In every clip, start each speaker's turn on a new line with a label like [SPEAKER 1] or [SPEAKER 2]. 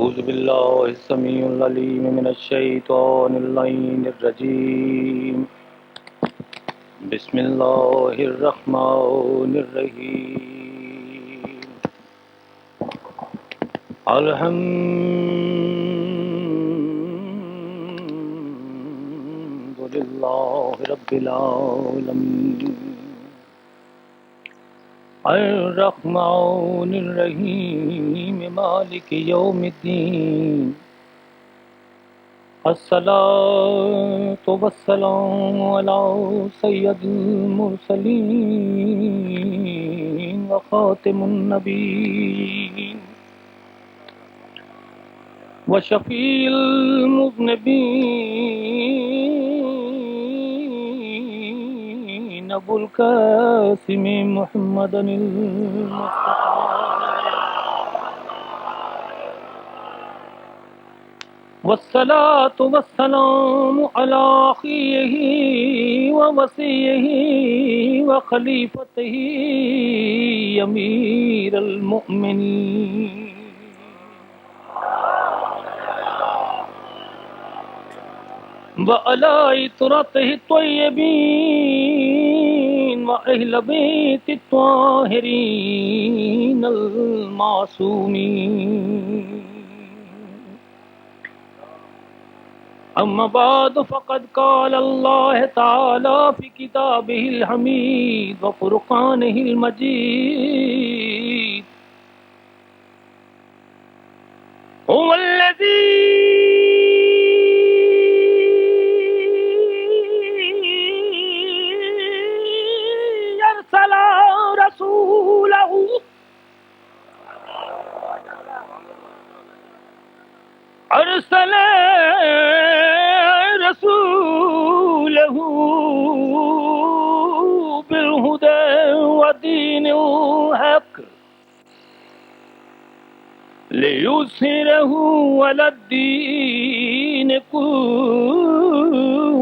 [SPEAKER 1] أعوذ بالله السميع العليم من الشيطان اللعين الرجيم بسم الله الرحمن الرحيم الحمد لله رب العالمين الرحمن الرحيم مالك يوم الدين الصلاة والسلام على سيد المرسلين وخاتم النبيين وشفيع المذنبين أبو القاسم محمد المصطفى والصلاة والسلام على أخيه ووصيه وخليفته أمير المؤمنين وعلى عترته الطيبين وأهل بيت الطاهرين المعصومين أما بعد فقد قال الله تعالى في كتابه الحميد وفرقانه المجيد هو الذي أرسل رسوله بالهدى ودين الحق ليظهره على الدين كله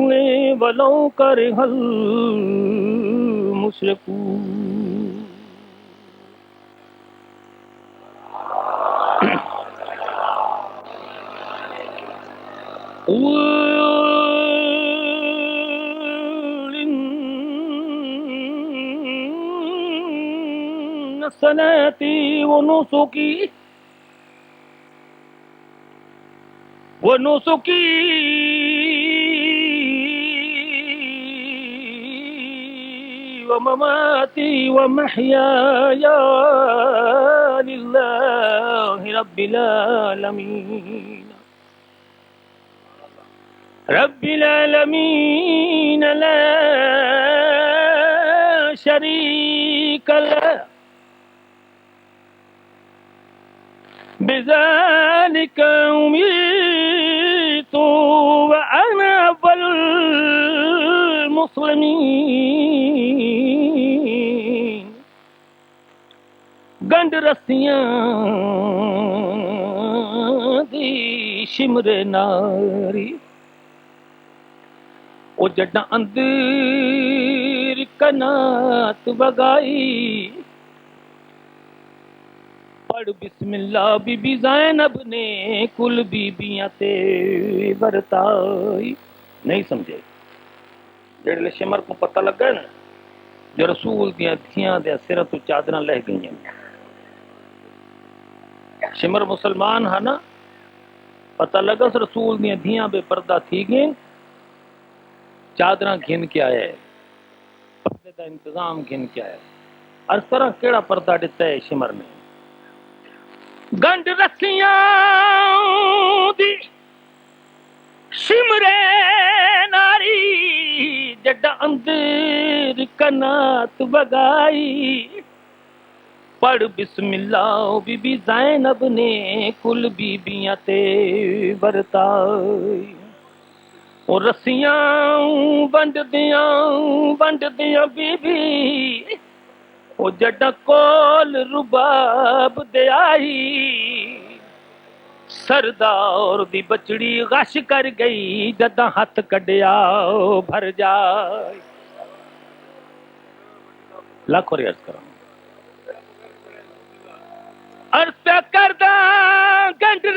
[SPEAKER 1] ولو كره المشركون قل إن صلاتي ونسكي ومماتي ومحياي لله رب العالمين لا شريك له بذلك أمرت وأنا أول المسلمين گنڈ رسیاں دی شمر ناری او جڈا اندر کنات بگائی پڑھ بسم اللہ بی بی زینب نے کل بیبیاں تے برتائی. نہیں سمجھے جڑے شمر کو پتہ لگا نا جو رسول دیاں تھیاں دے سرہ تو چادراں لہ گئیں. شمر مسلمان ہے نا پتہ لگا اس رسول دیاں دھیاں بے پردہ تھی گئیں چادراں گھن کے آئے پردے دا انتظام گھن کے آئے. اس طرح کیڑا پردہ دیتا ہے شمر نے گنڈ رسیاں دی شمرے ناری جڈا اندر کنات بگائی پڑھ بسم اللہ بی بی زینب نے کل بیبیاں تے برتائی. اور رسیاں ونڈ دیاں بی بی او جڈا کول رباب دے آئی سردار دی بچڑی غش کر گئی جدا ہاتھ کڈیا بھر جائے. لاکھوں ریاض کروں عرض پہ کردہ گنڈ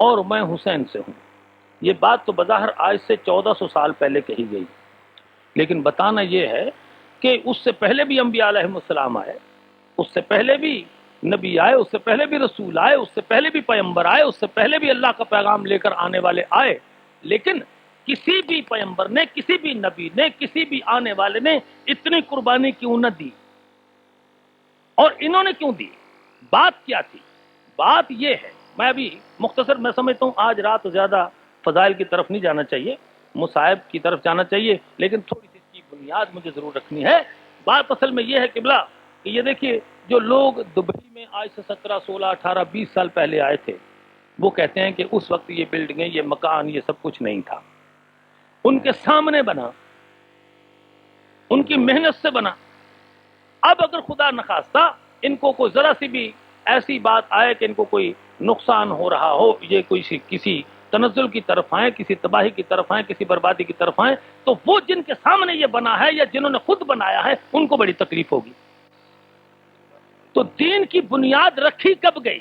[SPEAKER 1] اور میں حسین سے ہوں. یہ بات تو بظاہر آج سے 1400 سال پہلے کہی گئی، لیکن بتانا یہ ہے کہ اس سے پہلے بھی انبیاء علیہ السلام آئے، اس سے پہلے بھی نبی آئے، اس سے پہلے بھی رسول آئے، اس سے پہلے بھی پیغمبر آئے، اس سے پہلے بھی اللہ کا پیغام لے کر آنے والے آئے، لیکن کسی بھی پیغمبر نے، کسی بھی نبی نے، کسی بھی آنے والے نے اتنی قربانی کیوں نہ دی؟ اور انہوں نے کیوں دی؟ بات کیا تھی؟ بات یہ ہے، میں ابھی مختصر، میں سمجھتا ہوں آج رات زیادہ فضائل کی طرف نہیں جانا چاہیے، مصائب کی طرف جانا چاہیے، لیکن تھوڑی سی اس کی بنیاد مجھے ضرور رکھنی ہے. بات اصل میں یہ ہے قبلہ کہ یہ دیکھیے، جو لوگ دبئی میں آج سے 17 16 18 20 سال پہلے آئے تھے، وہ کہتے ہیں کہ اس وقت یہ بلڈنگیں، یہ مکان، یہ سب کچھ نہیں تھا. ان کے سامنے بنا، ان کی محنت سے بنا. اب اگر خدا نخواستہ ان کو کوئی ذرا سی بھی ایسی بات آئے کہ ان کو کوئی نقصان ہو رہا ہو، یہ کوئی کسی تنزل کی طرف آئیں، کسی تباہی کی طرف آئیں، کسی بربادی کی طرف آئیں، تو وہ جن کے سامنے یہ بنا ہے یا جنہوں نے خود بنایا ہے، ان کو بڑی تکلیف ہوگی. تو دین کی بنیاد رکھی کب گئی؟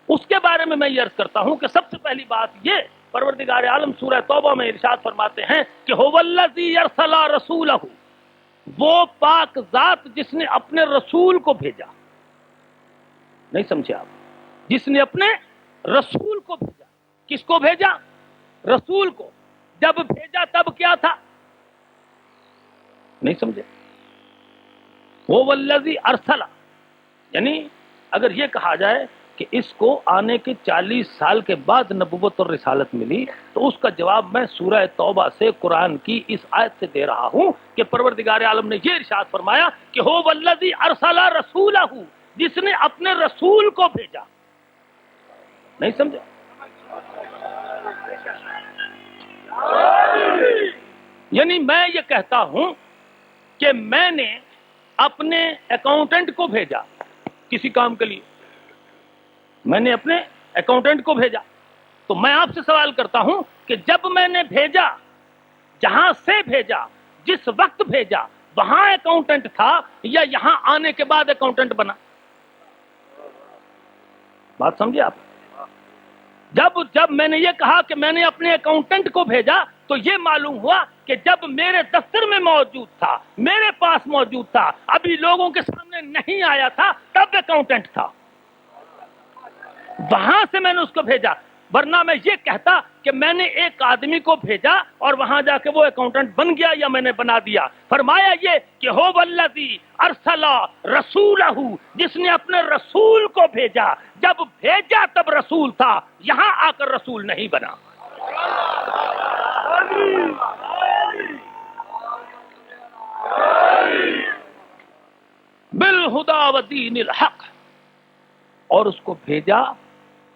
[SPEAKER 1] اس کے بارے میں یہ عرض کرتا ہوں کہ سب سے پہلی بات یہ، پروردگار عالم سورہ توبہ میں ارشاد فرماتے ہیں کہ هو الذی ارسل رسولہ، وہ پاک ذات جس نے اپنے رسول کو بھیجا. نہیں سمجھے آپ؟ جس نے اپنے رسول کو بھیجا. کس کو بھیجا؟ رسول کو. جب بھیجا تب کیا تھا؟ نہیں سمجھے؟ وہ والذی ارسل، یعنی اگر یہ کہا جائے کہ اس کو آنے کے 40 سال کے بعد نبوت اور رسالت ملی، تو اس کا جواب میں سورہ توبہ سے، قرآن کی اس آیت سے دے رہا ہوں کہ پروردگار عالم نے یہ ارشاد فرمایا کہ هو والذی ارسل رسولہ، جس نے اپنے رسول کو بھیجا. نہیں سمجھے؟ یعنی میں یہ کہتا ہوں کہ میں نے اپنے اکاؤنٹنٹ کو بھیجا کسی کام کے لیے، میں نے اپنے اکاؤنٹنٹ کو بھیجا. تو میں آپ سے سوال کرتا ہوں کہ جب میں نے بھیجا، جہاں سے بھیجا، جس وقت بھیجا، وہاں اکاؤنٹنٹ تھا یا یہاں آنے کے بعد اکاؤنٹنٹ بنا؟ بات سمجھے آپ؟ جب میں نے یہ کہا کہ میں نے اپنے اکاؤنٹنٹ کو بھیجا، تو یہ معلوم ہوا کہ جب میرے دفتر میں موجود تھا، میرے پاس موجود تھا، ابھی لوگوں کے سامنے نہیں آیا تھا، تب اکاؤنٹنٹ تھا. وہاں سے میں نے اس کو بھیجا. ورنہ میں یہ کہتا کہ میں نے ایک آدمی کو بھیجا اور وہاں جا کے وہ اکاؤنٹنٹ بن گیا یا میں نے بنا دیا. فرمایا یہ کہ هو الذی ارسل رسولہ، جس نے اپنے رسول کو بھیجا. جب بھیجا تب رسول تھا، یہاں آ کر رسول نہیں بنا. بالہدی ودین الحق، اور اس کو بھیجا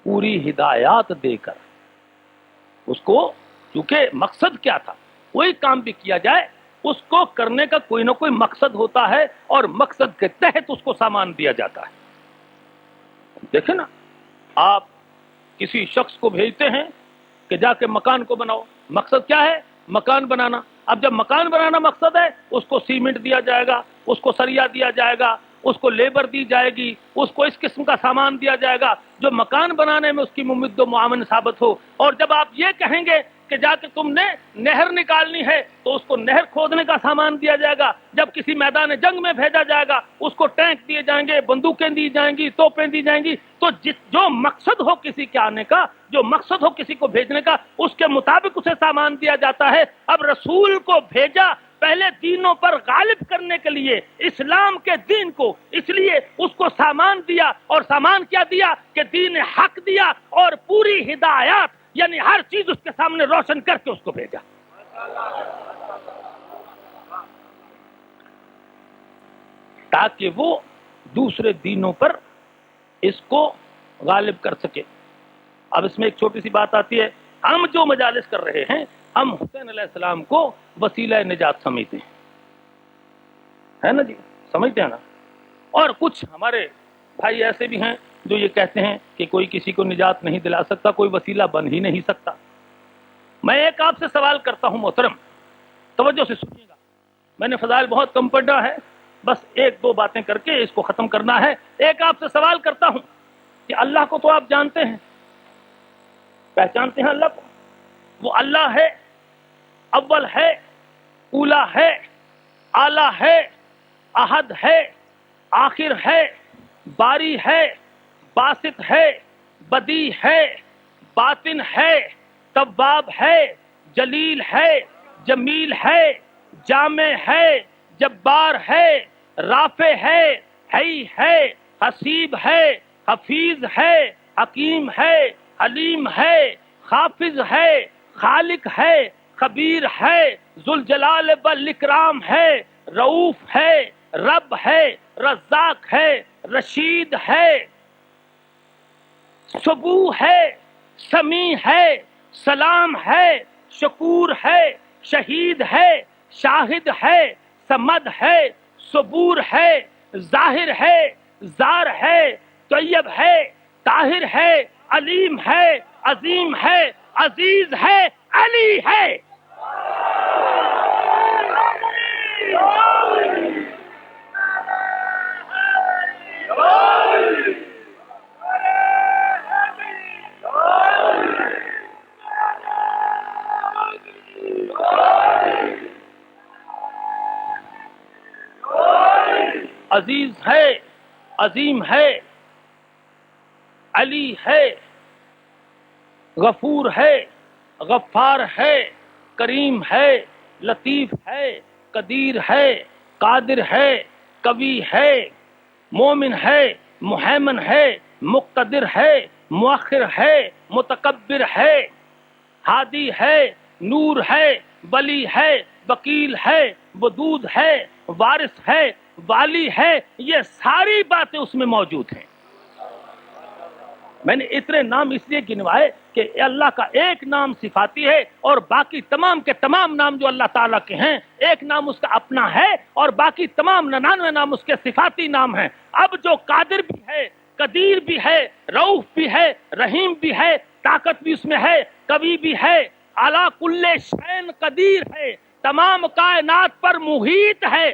[SPEAKER 1] پوری ہدایات دے کر. اس کو، کیونکہ مقصد کیا تھا، کوئی کام بھی کیا جائے اس کو کرنے کا کوئی نہ کوئی مقصد ہوتا ہے، اور مقصد کے تحت اس کو سامان دیا جاتا ہے. دیکھیں نا، آپ کسی شخص کو بھیجتے ہیں کہ جا کے مکان کو بناؤ. مقصد کیا ہے؟ مکان بنانا. اب جب مکان بنانا مقصد ہے، اس کو سیمنٹ دیا جائے گا، اس کو سریا دیا جائے گا، اس کو لیبر دی جائے گی، اس کو اس قسم کا سامان دیا جائے گا جو مکان بنانے میں اس کی ممد و معاون ثابت ہو. اور جب آپ یہ کہیں گے کہ جا کے تم نے نہر نکالنی ہے، تو اس کو نہر کھودنے کا سامان دیا جائے گا. جب کسی میدان جنگ میں بھیجا جائے گا، اس کو ٹینک دیے جائیں گے، بندوقیں دی جائیں گی، توپیں دی جائیں گی. تو جو مقصد ہو کسی کے آنے کا، جو مقصد ہو کسی کو بھیجنے کا، اس کے مطابق اسے سامان دیا جاتا ہے. اب رسول کو بھیجا پہلے دینوں پر غالب کرنے کے لیے، اسلام کے دین کو، اس لیے اس کو سامان دیا. اور سامان کیا دیا؟ کہ دین حق دیا، اور پوری ہدایات، یعنی ہر چیز اس کے سامنے روشن کر کے اس کو بھیجا. تاکہ وہ دوسرے دینوں پر اس کو غالب کر سکے. اب اس میں ایک چھوٹی سی بات آتی ہے. ہم جو مجالس کر رہے ہیں، ہم حسین علیہ السلام کو وسیلہ نجات سمجھتے ہیں، ہے نا جی؟ سمجھتے ہیں نا. اور کچھ ہمارے بھائی ایسے بھی ہیں جو یہ کہتے ہیں کہ کوئی کسی کو نجات نہیں دلا سکتا، کوئی وسیلہ بن ہی نہیں سکتا. میں ایک آپ سے سوال کرتا ہوں محترم، توجہ سے سنیے گا. میں نے فضائل بہت کم پڑھا ہے، بس ایک دو باتیں کر کے اس کو ختم کرنا ہے. ایک آپ سے سوال کرتا ہوں کہ اللہ کو تو آپ جانتے ہیں، پہچانتے ہیں اللہ کو؟ وہ اللہ ہے، اول ہے، اولا ہے، اعلیٰ ہے، احد ہے، آخر ہے، باری ہے، باسط ہے، بدی ہے، باطن ہے، تواب ہے، جلیل ہے، جمیل ہے، جامع ہے، جبار ہے، رافع ہے، حی ہے، حسیب ہے، حفیظ ہے، حکیم ہے، حلیم ہے، حافظ ہے، خالق ہے، خبیر ہے، ذوالجلال والاکرام ہے، رؤوف ہے، رب ہے، رزاق ہے، رشید ہے، صبوح ہے، سمیع ہے، سلام ہے، شکور ہے، شہید ہے، شاہد ہے، سمد ہے، صبور ہے، ظاہر ہے، زار ہے، طیب ہے، طاہر ہے، علیم ہے، عظیم ہے، عزیز ہے، علی ہے۔ عزیز ہے، عظیم ہے، علی ہے، غفور ہے، غفار ہے، کریم ہے، لطیف ہے، قدیر ہے، قادر ہے، قوی ہے، مومن ہے، محیمن ہے، مقتدر ہے، مؤخر ہے، متکبر ہے، ہادی ہے، نور ہے، ولی ہے، وکیل ہے، ودود ہے، وارث ہے، والی ہے، یہ ساری باتیں اس میں موجود ہیں۔ میں نے اتنے نام اس لیے گنوائے کہ اللہ کا ایک نام صفاتی ہے اور باقی تمام کے تمام نام جو اللہ تعالیٰ کے ہیں، ایک نام اس کا اپنا ہے اور باقی تمام 99 نام اس کے صفاتی نام ہیں۔ اب جو قادر بھی ہے، قدیر بھی ہے، رؤوف بھی ہے، رحیم بھی ہے، طاقت بھی اس میں ہے، قوی بھی ہے، علی کل شین قدیر ہے، تمام کائنات پر محیط ہے۔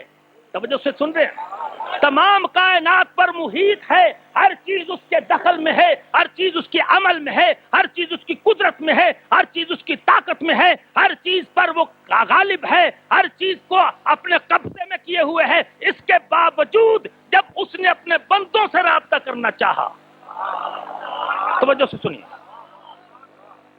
[SPEAKER 1] توجہ سے سن رہے ہیں؟ تمام کائنات پر محیط ہے، ہر چیز اس کے دخل میں ہے، ہر چیز اس کے عمل میں ہے، ہر چیز اس کی قدرت میں ہے، ہر چیز اس کی طاقت میں ہے، ہر چیز پر وہ غالب ہے، ہر چیز کو اپنے قبضے میں کیے ہوئے ہے۔ اس کے باوجود جب اس نے اپنے بندوں سے رابطہ کرنا چاہا، توجہ سے سنیے،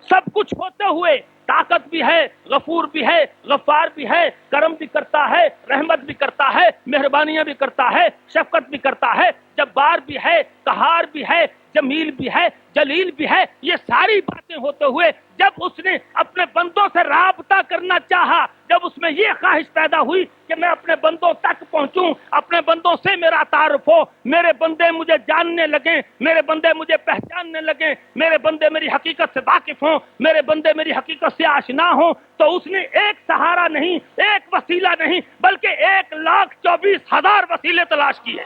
[SPEAKER 1] سب کچھ ہوتے ہوئے طاقت بھی ہے، غفور بھی ہے، غفار بھی ہے، کرم بھی کرتا ہے، رحمت بھی کرتا ہے، مہربانیاں بھی کرتا ہے، شفقت بھی کرتا ہے، جبار بھی ہے، قہار بھی ہے، جمیل بھی ہے، جلیل بھی ہے، یہ ساری باتیں ہوتے ہوئے جب اس نے اپنے بندوں سے رابطہ کرنا چاہا، جب اس میں یہ خواہش پیدا ہوئی کہ میں اپنے بندوں تک پہنچوں، اپنے بندوں سے میرا تعارف ہو، میرے بندے مجھے جاننے لگیں، میرے بندے مجھے پہچاننے لگیں، میرے بندے میری حقیقت سے واقف ہوں، میرے بندے میری حقیقت سے آشنا ہوں، تو اس نے ایک سہارا نہیں، ایک وسیلہ نہیں، بلکہ 1,24,000 وسیلے تلاش کیے۔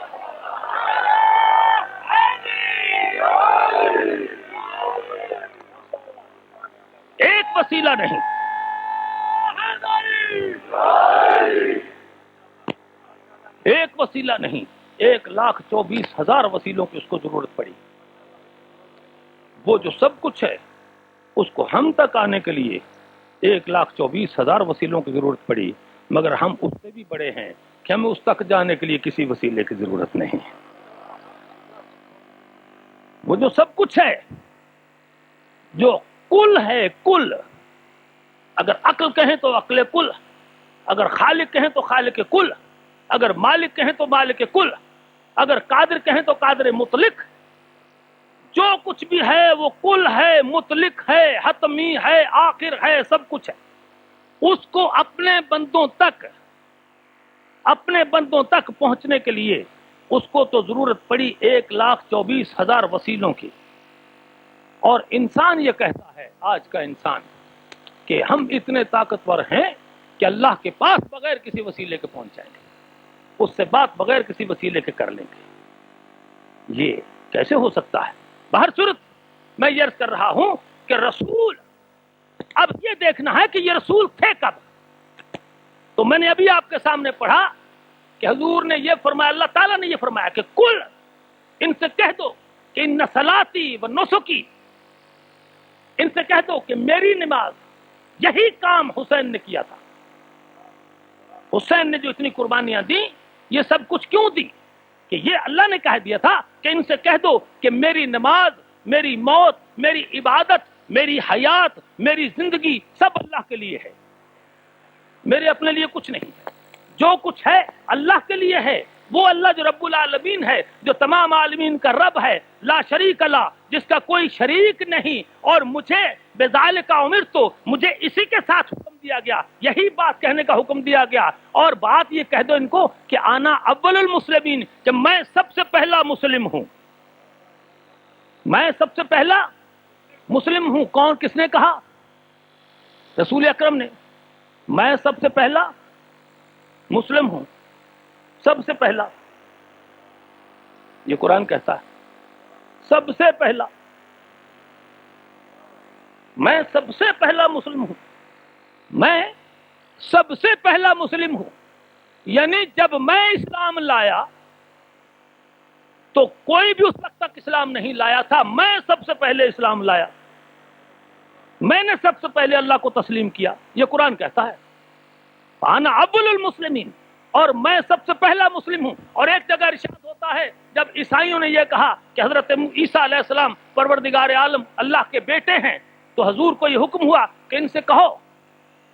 [SPEAKER 1] ایک وسیلہ نہیں، ایک وسیلہ نہیں، 1,24,000 وسیلوں کی اس کو ضرورت پڑی۔ وہ جو سب کچھ ہے اس کو ہم تک آنے کے لیے 1,24,000 وسیلوں کی ضرورت پڑی، مگر ہم اس سے بھی بڑے ہیں کہ ہمیں اس تک جانے کے لیے کسی وسیلے کی ضرورت نہیں۔ وہ جو سب کچھ ہے، جو کل ہے، کل، اگر عقل کہیں تو عقل کل، اگر خالق کہیں تو خالق کل، اگر مالک کہیں تو مالک کل، اگر قادر کہیں تو قادر مطلق، جو کچھ بھی ہے وہ کل ہے، مطلق ہے، حتمی ہے، آخر ہے، سب کچھ ہے۔ اس کو اپنے بندوں تک پہنچنے کے لیے اس کو تو ضرورت پڑی 1,24,000 وسیلوں کی۔ اور انسان یہ کہتا ہے، آج کا انسان، کہ ہم اتنے طاقتور ہیں کہ اللہ کے پاس بغیر کسی وسیلے کے پہنچ جائیں گے، اس سے بات بغیر کسی وسیلے کے کر لیں گے۔ یہ کیسے ہو سکتا ہے؟ بہر صورت میں یہ عرض کر رہا ہوں کہ رسول، اب یہ دیکھنا ہے کہ یہ رسول تھے کب۔ تو میں نے ابھی آپ کے سامنے پڑھا کہ حضور نے یہ فرمایا، اللہ تعالیٰ نے یہ فرمایا کہ کل، ان سے کہہ دو کہ ان صلاتی و نسکی، ان سے کہہ دو کہ میری نماز، یہی کام حسین نے کیا تھا. حسین نے جو اتنی قربانیاں دی، یہ سب کچھ کیوں دی؟ کہ یہ اللہ نے کہہ دیا تھا کہ ان سے کہہ دو کہ میری نماز، میری موت، میری عبادت، میری حیات، میری زندگی سب اللہ کے لیے ہے، میرے اپنے لیے کچھ نہیں ہے. جو کچھ ہے اللہ کے لیے ہے. وہ اللہ جو رب العالمین ہے، جو تمام عالمین کا رب ہے، لا شریک اللہ، جس کا کوئی شریک نہیں. اور مجھے بذالک امرت، تو مجھے اسی کے ساتھ حکم دیا گیا، یہی بات کہنے کا حکم دیا گیا. اور بات یہ کہہ دو ان کو کہ انا اول المسلمین، کہ میں سب سے پہلا مسلم ہوں. میں سب سے پہلا مسلم ہوں. کون، کس نے کہا؟ رسول اکرم نے. میں سب سے پہلا مسلم ہوں، سب سے پہلا. یہ قرآن کہتا ہے سب سے پہلا. میں سب سے پہلا مسلم ہوں. میں سب سے پہلا مسلم ہوں. یعنی جب میں اسلام لایا تو کوئی بھی اس وقت تک اسلام نہیں لایا تھا. میں سب سے پہلے اسلام لایا. میں نے سب سے پہلے اللہ کو تسلیم کیا. یہ قرآن کہتا ہے انا اول المسلمین، اور میں سب سے پہلا مسلم ہوں. اور ایک جگہ ارشاد ہوتا ہے جب عیسائیوں نے یہ کہا کہ حضرت عیسیٰ علیہ السلام پروردگار عالم اللہ کے بیٹے ہیں، تو حضور کو یہ حکم ہوا کہ ان سے کہو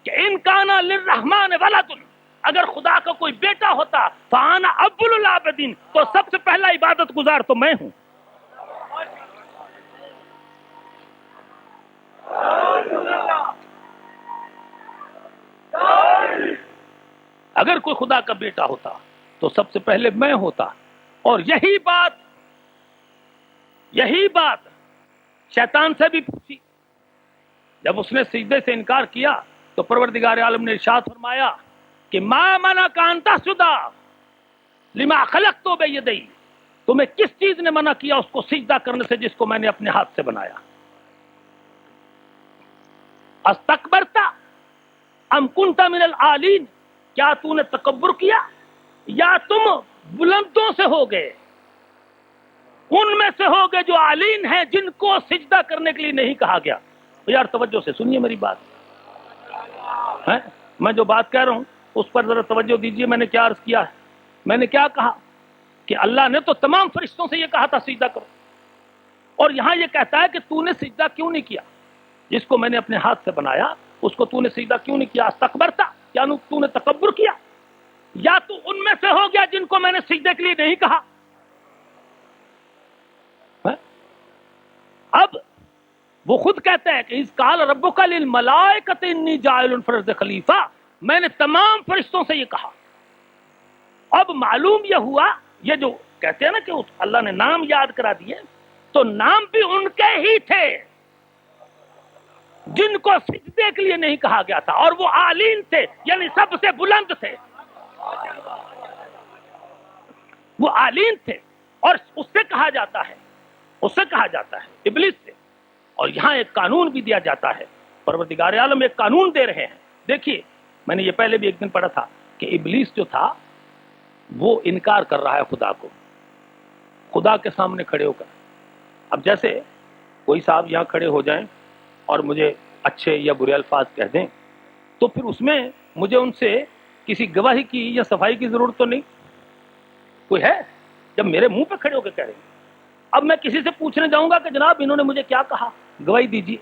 [SPEAKER 1] کہ ان کان للرحمن ولد، اگر خدا کا کوئی بیٹا ہوتا فانا اول العابدین، تو سب سے پہلا عبادت گزار تو میں ہوں. اگر کوئی خدا کا بیٹا ہوتا تو سب سے پہلے میں ہوتا. اور یہی بات شیطان سے بھی پوچھی. جب اس نے سجدے سے انکار کیا تو پروردگار عالم نے ارشاد فرمایا کہ ما منعک ان تسجد لما خلقت بیدی، تمہیں کس چیز نے منع کیا اس کو سجدہ کرنے سے جس کو میں نے اپنے ہاتھ سے بنایا؟ استکبرت ام کنت من العالین، کیا تو نے تکبر کیا یا تم بلندوں سے ہو گئے، ان میں سے ہو گئے جو عالین ہیں جن کو سجدہ کرنے کے لیے نہیں کہا گیا. یار توجہ سے سنیے میری بات. میں جو بات کہہ رہا ہوں اس پر ذرا توجہ دیجیے. میں نے کیا عرض کیا ہے؟ میں نے کیا کہا کہ اللہ نے تو تمام فرشتوں سے یہ کہا تھا سجدہ کرو، اور یہاں یہ کہتا ہے کہ تو نے سجدہ کیوں نہیں کیا؟ جس کو میں نے اپنے ہاتھ سے بنایا اس کو تو نے سجدہ کیوں نہیں کیا؟ استکبرتا، کیا تو نے تکبر کیا، یا تو ان میں سے ہو گیا جن کو میں نے سجدے کے لیے نہیں کہا؟ اب وہ خود کہتے ہیں کہ اذ قال ربک للملائکۃ انی جاعل فی الارض خلیفہ، میں نے تمام فرشتوں سے یہ کہا. اب معلوم یہ ہوا، یہ جو کہتے ہیں نا کہ اللہ نے نام یاد کرا دیے، تو نام بھی ان کے ہی تھے جن کو سجدے کے لیے نہیں کہا گیا تھا، اور وہ عالین تھے، یعنی سب سے بلند تھے. وہ عالین تھے. اور اس سے کہا جاتا ہے ابلیس سے. اور یہاں ایک قانون بھی دیا جاتا ہے. پروردگار عالم ایک قانون دے رہے ہیں. دیکھیے میں نے یہ پہلے بھی ایک دن پڑھا تھا کہ ابلیس جو تھا وہ انکار کر رہا ہے خدا کو، خدا کے سامنے کھڑے ہو کر. اب جیسے کوئی صاحب یہاں کھڑے ہو جائیں اور مجھے اچھے یا برے الفاظ کہہ دیں، تو پھر اس میں مجھے ان سے کسی گواہی کی یا صفائی کی ضرورت تو نہیں. کوئی ہے جب میرے منہ پہ کھڑے ہو کے کہہ رہے ہیں؟ اب میں کسی سے پوچھنے جاؤں گا کہ جناب انہوں نے مجھے کیا کہا، گواہی دیجیے،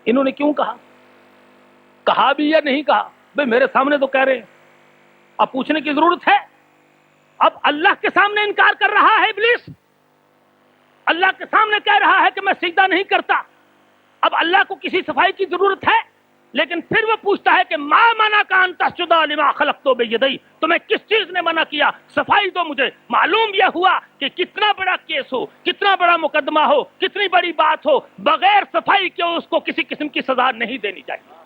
[SPEAKER 1] انہوں نے کیوں کہا بھی یا نہیں کہا؟ بھئی میرے سامنے تو کہہ رہے ہیں، اب پوچھنے کی ضرورت ہے؟ اب اللہ کے سامنے انکار کر رہا ہے ابلیس، اللہ کے سامنے کہہ رہا ہے کہ میں سجدہ نہیں کرتا. اب اللہ کو کسی صفائی کی ضرورت ہے؟ لیکن پھر وہ پوچھتا ہے کہ ما منعک ان تسجد لما خلقت بیدی، تمہیں کس چیز نے منع کیا، صفائی دو مجھے. معلوم یہ ہوا کہ کتنا بڑا کیس ہو، کتنا بڑا مقدمہ ہو، کتنی بڑی بات ہو، بغیر صفائی کے اس کو کسی قسم کی سزا نہیں دینی چاہیے.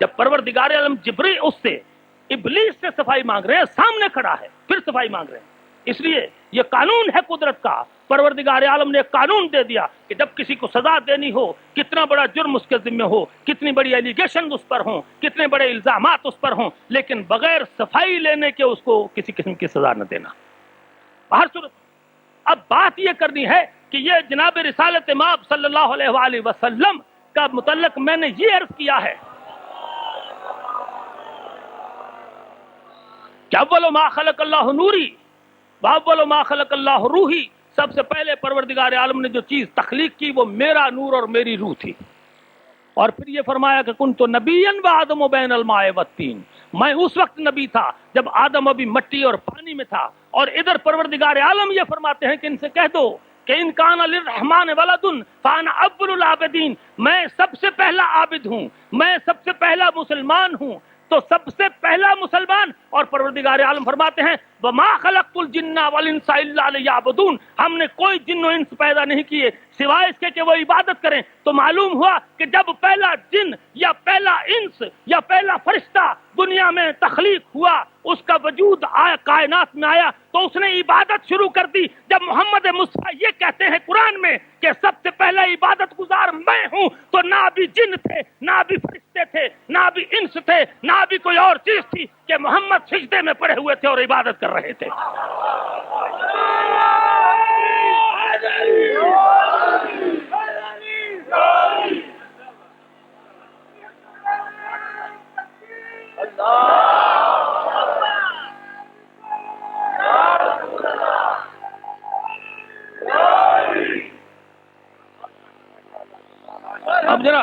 [SPEAKER 1] جب پروردگار عالم جبریل اس سے ابلیس سے صفائی مانگ رہے ہیں، سامنے کھڑا ہے، پھر صفائی مانگ رہے ہیں. اس لیے یہ قانون ہے قدرت کا. پروردگار عالم نے ایک قانون دے دیا کہ جب کسی کو سزا دینی ہو، کتنا بڑا جرم اس کے ذمہ ہو، کتنی بڑی ایلیگیشن اس پر ہوں، کتنے بڑے الزامات اس پر ہوں، لیکن بغیر صفائی لینے کے اس کو کسی قسم کی سزا نہ دینا. ہر صورت اب بات یہ کرنی ہے کہ یہ جناب رسالت مآب صلی اللہ علیہ وآلہ وسلم کا متعلق میں نے یہ عرض کیا ہے کہ اول ما خلق اللہ نوری واول ما خلق اللہ روحی، سب سے پہلے پروردگار عالم نے جو چیز تخلیق کی وہ میرا نور اور میری روح تھی. اور پھر یہ فرمایا کہ کنت نبیا وآدم بین الماء والطین، میں اس وقت نبی تھا جب آدم ابھی مٹی اور پانی میں تھا. اور ادھر پروردگار عالم یہ فرماتے ہیں کہ ان سے کہہ دو کہ ان کان للرحمن ولد فانا اول العابدین، میں سب سے پہلا عابد ہوں، میں سب سے پہلا مسلمان ہوں. تو سب سے پہلا مسلمان. اور پروردگار عالم فرماتے ہیں وما خلقت الجن والانس الا لیعبدون، ہم نے کوئی جن و انس پیدا نہیں کیے سوائے اس کے کہ وہ عبادت کریں. تو معلوم ہوا کہ جب پہلا جن یا پہلا انس یا پہلا فرشتہ دنیا میں تخلیق ہوا، اس کا وجود آیا، کائنات میں آیا، تو اس نے عبادت شروع کر دی. جب محمد مصطفیٰ یہ کہتے ہیں قرآن میں کہ سب سے پہلا عبادت گزار میں ہوں، تو نہ بھی جن تھے، نہ بھی فرشتے تھے، نہ بھی انس تھے، نہ بھی کوئی اور چیز تھی کہ محمد سجدے میں پڑے ہوئے تھے اور عبادت کر رہے تھے. اب ذرا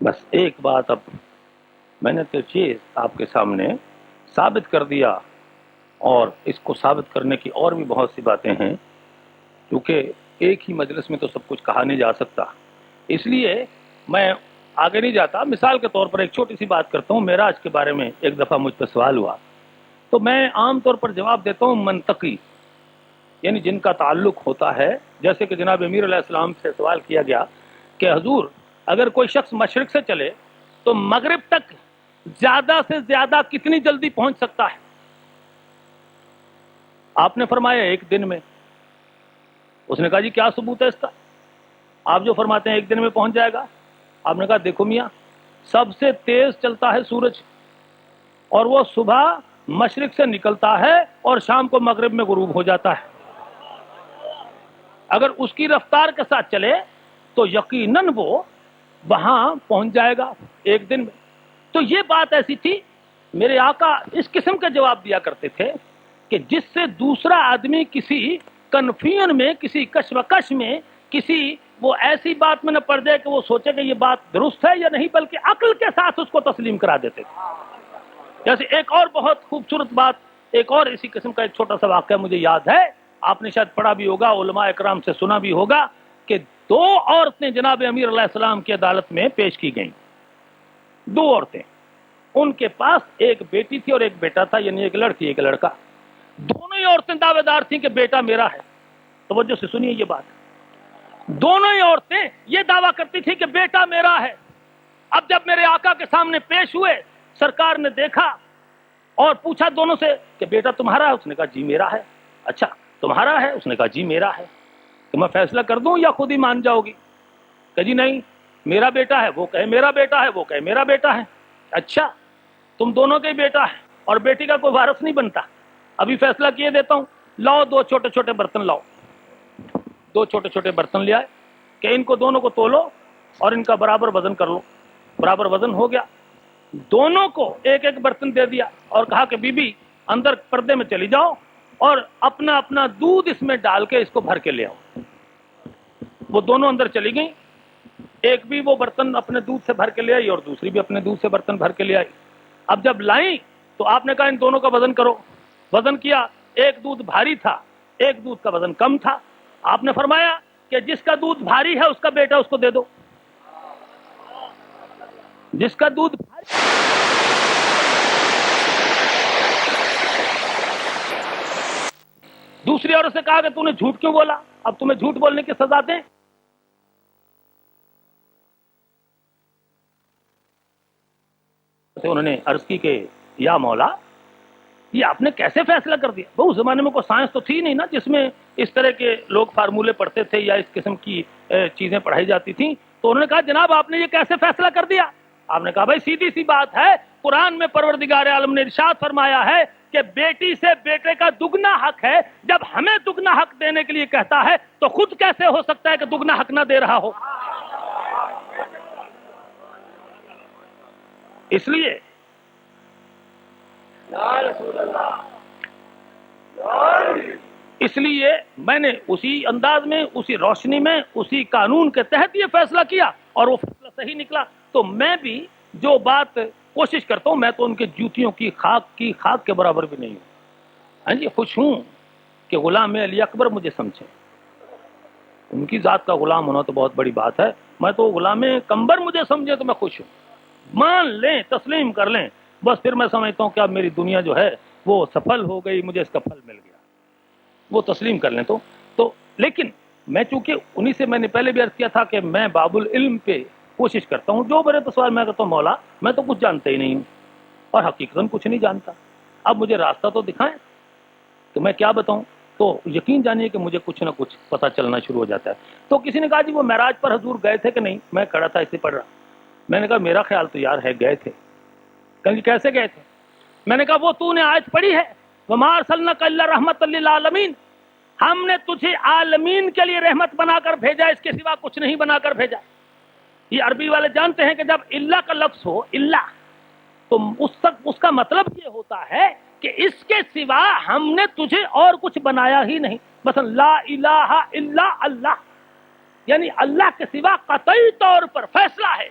[SPEAKER 1] بس ایک بات اب میں نے تو چیز آپ کے سامنے ثابت کر دیا، اور اس کو ثابت کرنے کی اور بھی بہت سی باتیں ہیں، کیونکہ ایک ہی مجلس میں تو سب کچھ کہا نہیں جا سکتا. اس لیے میں آگے نہیں جاتا. مثال کے طور پر ایک چھوٹی سی بات کرتا ہوں. معراج کے بارے میں ایک دفعہ مجھ پہ سوال ہوا تو میں عام طور پر جواب دیتا ہوں منطقی، یعنی جن کا تعلق ہوتا ہے. جیسے کہ جناب امیر علیہ السلام سے سوال کیا گیا کہ حضور اگر کوئی شخص مشرق سے چلے تو مغرب تک زیادہ سے زیادہ کتنی جلدی پہنچ سکتا ہے؟ آپ نے فرمایا ایک دن میں. اس نے کہا جی کیا ثبوت ہے اس کا؟ آپ جو فرماتے ہیں ایک دن میں پہنچ جائے گا. آپ نے کہا دیکھو میاں، سب سے تیز چلتا ہے سورج، اور وہ صبح مشرق سے نکلتا ہے اور شام کو مغرب میں غروب ہو جاتا ہے. اگر اس کی رفتار کے ساتھ چلے تو یقیناً وہ وہاں پہنچ جائے گا ایک دن میں. تو یہ بات ایسی تھی، میرے آقا اس قسم کا جواب دیا کرتے تھے کہ جس سے دوسرا آدمی کسی کنفیوژن میں، کسی کشمکش میں، کسی وہ ایسی بات میں نہ پڑ جائے کہ وہ سوچے کہ یہ بات درست ہے یا نہیں، بلکہ عقل کے ساتھ اس کو تسلیم کرا دیتے تھے. جیسے ایک اور بہت خوبصورت بات، ایک اور اسی قسم کا ایک چھوٹا سا واقعہ مجھے یاد ہے، آپ نے شاید پڑھا بھی ہوگا، علماء اکرام سے سنا بھی ہوگا کہ دو عورتیں جناب امیر علیہ السلام کی عدالت میں پیش کی گئیں. دو عورتیں، ان کے پاس ایک بیٹی تھی اور ایک بیٹا تھا، یعنی ایک لڑکی ایک لڑکا. دونوں ہی عورتیں دعوے دار تھیں کہ بیٹا میرا ہے. توجہ سے سنیے یہ بات. دونوں ہی عورتیں یہ دعویٰ کرتی تھی کہ بیٹا میرا ہے. اب جب میرے آقا کے سامنے پیش ہوئے، سرکار نے دیکھا اور پوچھا دونوں سے کہ بیٹا تمہارا ہے؟ اس نے کہا جی میرا ہے. اچھا تمہارا ہے؟ اس نے کہا جی میرا ہے. تو میں فیصلہ کر دوں یا خود ہی مان جاؤ گی؟ کہ جی نہیں، میرا بیٹا ہے. وہ کہے میرا بیٹا ہے، وہ کہے میرا بیٹا ہے. اچھا تم دونوں کا ہی بیٹا ہے اور بیٹی کا کوئی وارث نہیں بنتا. ابھی فیصلہ کیے دیتا ہوں. لاؤ دو چھوٹے چھوٹے برتن لاؤ. دو چھوٹے چھوٹے برتن لے آئے کہ ان کو دونوں کو تولو اور ان کا برابر وزن کر لو. برابر وزن ہو گیا. دونوں کو ایک ایک برتن دے دیا اور کہا کہ بی بی اندر پردے میں چلی جاؤ اور اپنا اپنا دودھ اس میں ڈال کے اس کو بھر کے لے آؤ. وہ دونوں اندر چلی گئیں. ایک بھی وہ برتن اپنے دودھ سے بھر کے لے آئی اور دوسری بھی اپنے دودھ سے برتن بھر کے لے آئی. اب جب لائیں تو آپ نے کہا ان دونوں کا وزن کرو. وزن کیا. ایک دودھ بھاری تھا، ایک دودھ کا وزن کم تھا. آپ نے فرمایا کہ جس کا دودھ بھاری ہے اس کا بیٹا اس کو دے دو. جس کا دودھ بھاری دوسری عورت سے کہا کہ تو نے جھوٹ کیوں بولا؟ اب تمہیں جھوٹ بولنے کی سزا دیں. انہوں نے عرض کی کہ یا مولا یہ آپ نے کیسے فیصلہ کر دیا؟ وہ اس زمانے میں کوئی سائنس تو تھی نہیں نا جس میں اس طرح کے لوگ فارمولے پڑھتے تھے یا اس قسم کی چیزیں پڑھائی جاتی تھیں. تو انہوں نے کہا جناب آپ نے یہ کیسے فیصلہ کر دیا؟ آپ نے کہا بھائی سیدھی سی بات ہے قرآن میں پروردگار عالم نے ارشاد فرمایا ہے کہ بیٹی سے بیٹے کا دگنا حق ہے. جب ہمیں دگنا حق دینے کے لیے کہتا ہے تو خود کیسے ہو سکتا ہے کہ دگنا حق نہ دے رہا ہو؟ اس لیے میں نے اسی انداز میں، اسی روشنی میں، اسی قانون کے تحت یہ فیصلہ کیا اور وہ فیصلہ صحیح نکلا. تو میں بھی جو بات کوشش کرتا ہوں، میں تو ان کے جوتیوں کی خاک کے برابر بھی نہیں ہوں. ہاں جی، خوش ہوں کہ غلام علی اکبر مجھے سمجھے. ان کی ذات کا غلام ہونا تو بہت بڑی بات ہے. میں تو غلام کمبر مجھے سمجھے تو میں خوش ہوں. مان لیں، تسلیم کر لیں، بس پھر میں سمجھتا ہوں کہ اب میری دنیا جو ہے وہ سفل ہو گئی، مجھے اس کا پھل مل گیا. وہ تسلیم کر لیں تو لیکن میں چونکہ انہی سے میں نے پہلے بھی عرض کیا تھا کہ میں باب العلم پہ کوشش کرتا ہوں. جو میرے تو سوال میں کہتا ہوں مولا میں تو کچھ جانتا ہی نہیں ہوں اور حقیقتاً کچھ نہیں جانتا. اب مجھے راستہ تو دکھائیں تو میں کیا بتاؤں. تو یقین جانیے کہ مجھے کچھ نہ کچھ پتہ چلنا شروع ہو جاتا ہے. تو کسی نے کہا جی وہ معراج پر حضور گئے تھے کہ نہیں؟ میں کھڑا تھا اسے پڑھ رہا. میں نے کہا میرا خیال تو یار ہے گئے تھے. کہ کیسے گئے تھے؟ میں نے کہا وہ تو نے آیت پڑھی ہے وَمَا أَرْسَلْنَاكَ إِلَّا رَحْمَةً لِّلْعَالَمِينَ، ہم نے تجھے عالمین کے لیے رحمت بنا کر بھیجا، اس کے سوا کچھ نہیں بنا کر بھیجا. یہ عربی والے جانتے ہیں کہ جب اللہ کا لفظ ہو، اللہ، تو اس کا مطلب یہ ہوتا ہے کہ اس کے سوا ہم نے تجھے اور کچھ بنایا ہی نہیں. مثلا لا الہ الا اللہ، یعنی اللہ کے سوا قطعی طور پر فیصلہ ہے،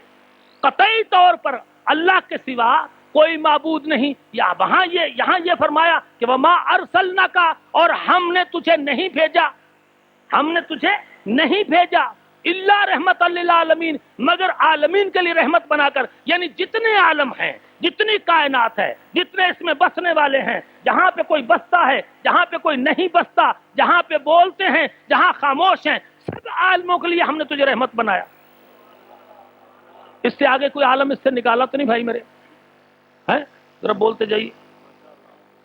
[SPEAKER 1] قطعی طور پر اللہ کے سوا کوئی معبود نہیں. یہاں یہ فرمایا کہ وما ارسلناکا، اور ہم نے تجھے نہیں بھیجا، ہم نے تجھے نہیں بھیجا الا رحمت للعالمین، مگر عالمین کے لیے رحمت بنا کر. یعنی جتنے عالم ہیں، جتنی کائنات ہے، جتنے اس میں بسنے والے ہیں، جہاں پہ کوئی بستا ہے، جہاں پہ کوئی نہیں بستا، جہاں پہ بولتے ہیں، جہاں خاموش ہیں، سب عالموں کے لیے ہم نے تجھے رحمت بنایا. اس سے آگے کوئی عالم اس سے نکالا تو نہیں بھائی میرے؟ ہیں ذرا بولتے جائیے.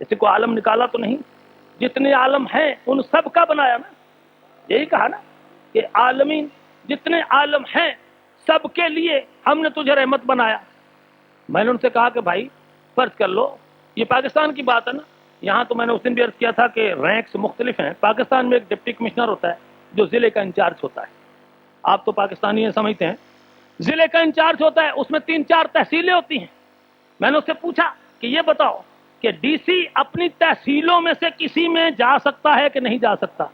[SPEAKER 1] اس سے کوئی عالم نکالا تو نہیں؟ جتنے عالم ہیں ان سب کا بنایا نا. یہی کہا نا کہ عالمین، جتنے عالم ہیں سب کے لیے ہم نے تجھے رحمت بنایا. میں نے ان سے کہا کہ بھائی فرض کر لو یہ پاکستان کی بات ہے نا. یہاں تو میں نے اس دن بھی عرض کیا تھا کہ رینکس مختلف ہیں. پاکستان میں ایک ڈپٹی کمشنر ہوتا ہے جو ضلع کا انچارج ہوتا ہے. آپ تو پاکستانی ہیں، سمجھتے ہیں. ضلع کا انچارج ہوتا ہے، اس میں 3-4 تحصیلیں ہوتی ہیں. میں نے اس سے پوچھا کہ یہ بتاؤ کہ ڈی سی اپنی تحصیلوں میں سے کسی میں جا سکتا ہے کہ نہیں جا سکتا؟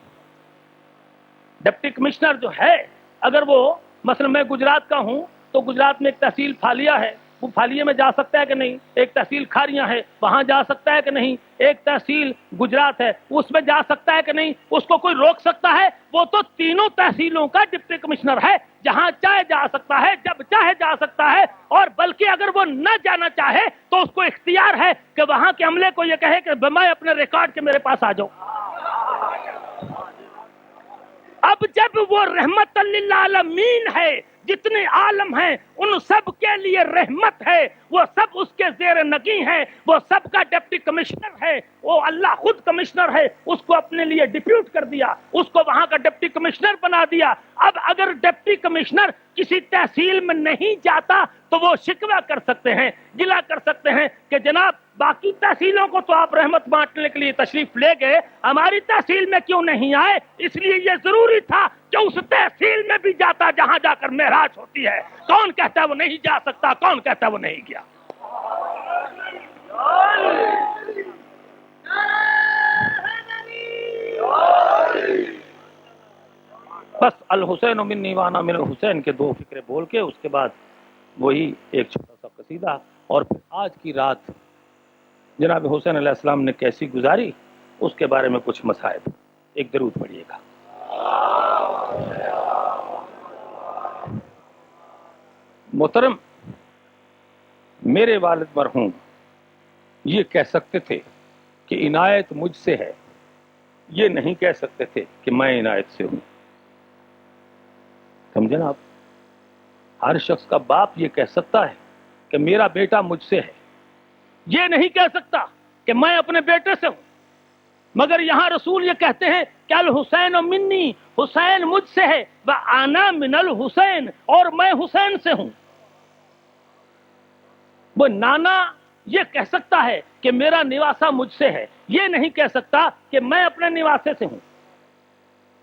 [SPEAKER 1] ڈپٹی کمشنر جو ہے، اگر وہ مثلا میں گجرات کا ہوں تو گجرات میں ایک تحصیل پھالیا ہے، وہ پھالیے میں جا سکتا ہے کہ نہیں؟ ایک تحصیل کھاریاں ہے، وہاں جا سکتا ہے کہ نہیں؟ ایک تحصیل گجرات ہے، اس میں جا سکتا ہے کہ نہیں؟ اس کو کوئی روک سکتا ہے؟ وہ تو تینوں تحصیلوں کا ڈپٹی کمشنر ہے، جہاں چاہے جا سکتا ہے، جب چاہے جا سکتا ہے. اور بلکہ اگر وہ نہ جانا چاہے تو اس کو اختیار ہے کہ وہاں کے عملے کو یہ کہے کہ میں اپنے ریکارڈ کے میرے پاس آ جاؤ. اب جب وہ رحمت للعالمین ہے، جتنے عالم ہیں ان سب کے لیے رحمت ہے، وہ سب اس کے زیر نگی ہیں، وہ سب کا ڈپٹی کمشنر ہے. وہ اللہ خود کمشنر ہے، اس کو اپنے لیے ڈپیوٹ کر دیا، اس کو وہاں کا ڈپٹی کمشنر بنا دیا. اب اگر ڈپٹی کمشنر کسی تحصیل میں نہیں جاتا تو وہ شکوہ کر سکتے ہیں، گلہ کر سکتے ہیں کہ جناب باقی تحصیلوں کو تو آپ رحمت بانٹنے کے لیے تشریف لے گئے، ہماری تحصیل میں کیوں نہیں آئے؟ اس لیے یہ ضروری تھا کہ اس تحصیل میں بھی جاتا جہاں جا کر معراج ہوتی ہے. کون کہتا ہے وہ نہیں جا سکتا؟ کون کہتا ہے وہ نہیں گیا؟ بس الحسین منی وانا من الحسین کے 2 فقرے بول کے اس کے بعد وہی ایک چھوٹا سا قصیدہ، اور پھر آج کی رات جناب حسین علیہ السلام نے کیسی گزاری اس کے بارے میں کچھ مصائب. ایک درود پڑھیے گا. محترم، میرے والد مرحوم یہ کہہ سکتے تھے کہ عنایت مجھ سے ہے، یہ نہیں کہہ سکتے تھے کہ میں عنایت سے ہوں. سمجھے نا آپ؟ ہر شخص کا باپ یہ کہہ سکتا ہے کہ میرا بیٹا مجھ سے ہے، یہ نہیں کہہ سکتا کہ میں اپنے بیٹے سے ہوں. مگر یہاں رسول یہ کہتے ہیں کہ الحسین منی، حسین مجھ سے ہے، وَأَنَا مِنَ الْحُسَيْنِ، اور میں حسین سے ہوں. وہ نانا یہ کہہ سکتا ہے کہ میرا نواسا مجھ سے ہے، یہ نہیں کہہ سکتا کہ میں اپنے نواسے سے ہوں۔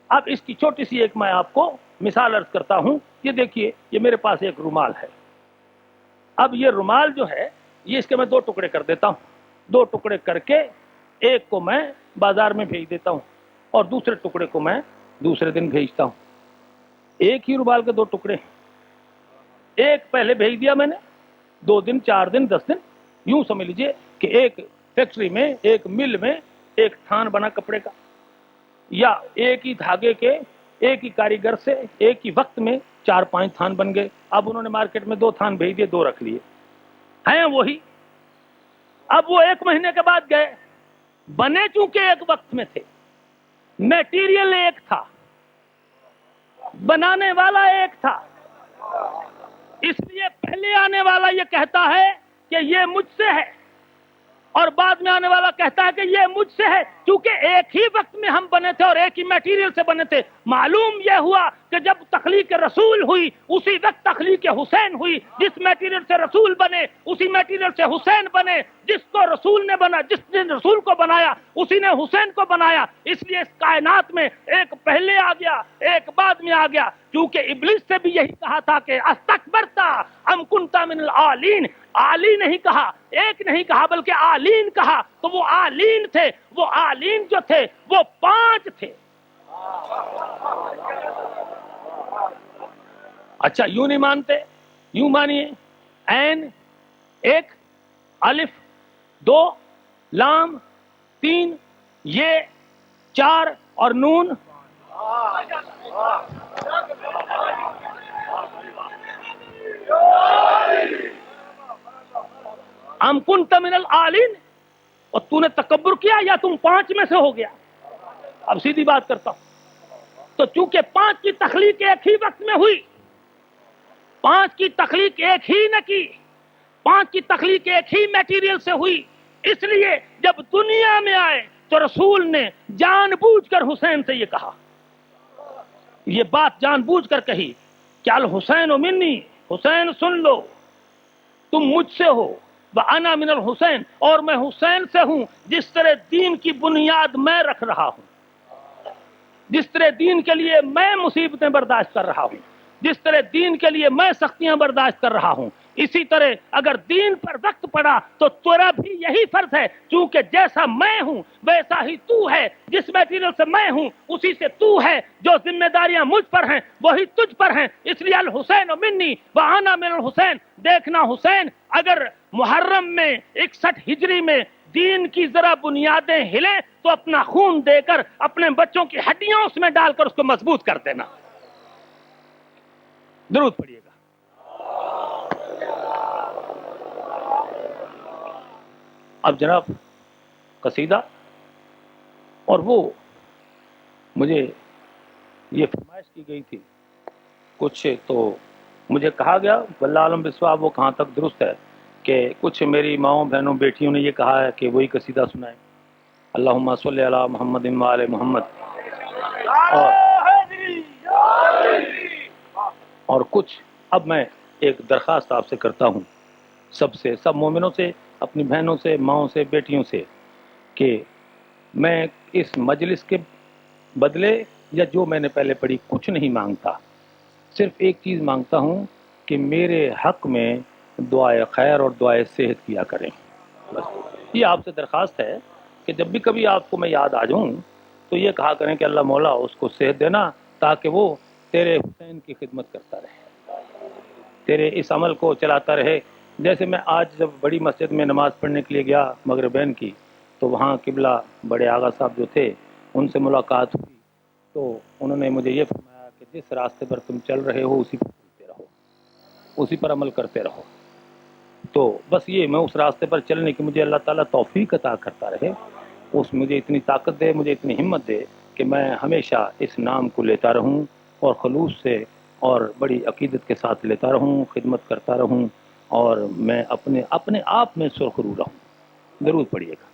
[SPEAKER 1] اب اس کی چھوٹی سی ایک میں آپ کو مثال عرض کرتا ہوں۔ یہ دیکھیے، یہ میرے پاس ایک رومال ہے۔ اب یہ رومال جو ہے، یہ اس کے میں دو ٹکڑے کر دیتا ہوں۔ دو ٹکڑے کر کے ایک کو میں بازار میں بھیج دیتا ہوں اور دوسرے ٹکڑے کو میں دوسرے دن بھیجتا ہوں۔ ایک ہی رومال کے دو ٹکڑے ہیں۔ ایک پہلے بھیج دیا میں نے، 2 دن 4 دن 10 دن، یوں سمجھ لیجیے کہ ایک فیکٹری میں، ایک مل میں ایک تھان بنا کپڑے کا، یا ایک ہی دھاگے کے ایک ہی کاریگر سے ایک ہی وقت میں 4-5 تھان بن گئے۔ اب انہوں نے مارکیٹ میں 2 تھان بھیج دیے، 2 رکھ لیے ہیں وہی۔ اب وہ 1 مہینے کے بعد گئے، بنے چونکہ ایک وقت میں تھے، میٹیریل ایک تھا، بنانے والا ایک تھا، اس لیے پہلے آنے والا یہ کہتا ہے کہ یہ مجھ سے ہے، اور بعد میں آنے والا کہتا ہے کہ یہ مجھ سے ہے، کیونکہ ایک ہی وقت میں ہم بنے تھے اور ایک ہی میٹیریل سے بنے تھے۔ معلوم یہ ہوا کہ جب تخلیق رسول ہوئی اسی وقت تخلیق حسین ہوئی۔ جس میٹیریل سے رسول بنے اسی میٹیریل سے حسین بنے، جس کو رسول نے بنا، جس نے رسول کو بنایا اسی نے حسین کو بنایا۔ اس لیے اس کائنات میں ایک پہلے آ گیا، ایک بعد میں آ گیا، کیونکہ ابلیس سے بھی یہی کہا تھا کہ استکبرتا ام کنتا من العالین، عالی نہیں کہا، ایک نہیں کہا بلکہ عالین کہا، تو وہ عالین تھے، وہ عالین جو تھے وہ 5 تھے۔ اچھا یوں نہیں مانتے، یوں مانیے، عین 1، الف 2، لام 3، یہ 4 اور نون۔ ام کنت من العالین، اور تو نے تکبر کیا یا تم 5 میں سے ہو گیا؟ اب سیدھی بات کرتا ہوں، تو چونکہ 5 کی تخلیق ایک ہی وقت میں ہوئی، 5 کی تخلیق ایک ہی نہ کی، 5 کی تخلیق ایک ہی میٹیریل سے ہوئی، اس لیے جب دنیا میں آئے تو رسول نے جان بوجھ کر حسین سے یہ کہا، یہ بات جان بوجھ کر کہی کہ الحسین منی، حسین سن لو، تم مجھ سے ہو، وَأَنَا مِنَ الحسین، اور میں حسین سے ہوں۔ جس طرح دین کی بنیاد میں رکھ رہا ہوں، جس طرح دین کے لیے میں مصیبتیں برداشت کر رہا ہوں، جس طرح دین کے لیے میں سختیاں برداشت کر رہا ہوں، اسی طرح اگر دین پر وقت پڑا تو تیرا بھی یہی فرض ہے، چونکہ جیسا میں ہوں ویسا ہی تو ہے، جس میٹیریل سے میں ہوں اسی سے تو ہے، جو ذمہ داریاں مجھ پر ہیں وہی تجھ پر ہیں، اس لیے الحسین منی وَأَنَا مِنَ الحسین۔ دیکھنا حسین، اگر محرم میں 61 ہجری میں دین کی ذرا بنیادیں ہلیں تو اپنا خون دے کر اپنے بچوں کی ہڈیاں اس میں ڈال کر اس کو مضبوط کر دینا۔ درود پڑھیے گا۔ اب جناب قصیدہ، اور وہ مجھے یہ فرمائش کی گئی تھی کچھ، تو مجھے کہا گیا واللہ عالم بالصواب وہ کہاں تک درست ہے کہ کچھ میری ماؤں بہنوں بیٹیوں نے یہ کہا ہے کہ وہی قصیدہ سنائیں، اللہم صلی علی محمد و آل محمد، اور کچھ اب میں ایک درخواست آپ سے کرتا ہوں، سب مومنوں سے، اپنی بہنوں سے، ماؤں سے، بیٹیوں سے، کہ میں اس مجلس کے بدلے یا جو میں نے پہلے پڑھی کچھ نہیں مانگتا، صرف ایک چیز مانگتا ہوں کہ میرے حق میں دعائے خیر اور دعائے صحت کیا کریں، بس یہ آپ سے درخواست ہے کہ جب بھی کبھی آپ کو میں یاد آ جاؤں تو یہ کہا کریں کہ اللہ مولا اس کو صحت دینا تاکہ وہ تیرے حسین کی خدمت کرتا رہے، تیرے اس عمل کو چلاتا رہے۔ جیسے میں آج جب بڑی مسجد میں نماز پڑھنے کے لیے گیا مغربین کی، تو وہاں قبلہ بڑے آغا صاحب جو تھے ان سے ملاقات ہوئی، تو انہوں نے مجھے یہ فرمایا کہ جس راستے پر تم چل رہے ہو اسی پر چلتے رہو، اسی پر عمل کرتے رہو۔ تو بس یہ میں اس راستے پر چلنے کی مجھے اللہ تعالیٰ توفیق عطا کرتا رہے، اس مجھے اتنی طاقت دے، مجھے اتنی ہمت دے کہ میں ہمیشہ اس نام کو لیتا رہوں اور خلوص سے اور بڑی عقیدت کے ساتھ لیتا رہوں، خدمت کرتا رہوں، اور میں اپنے آپ میں سرخرو رہوں۔ درود پڑھیے گا۔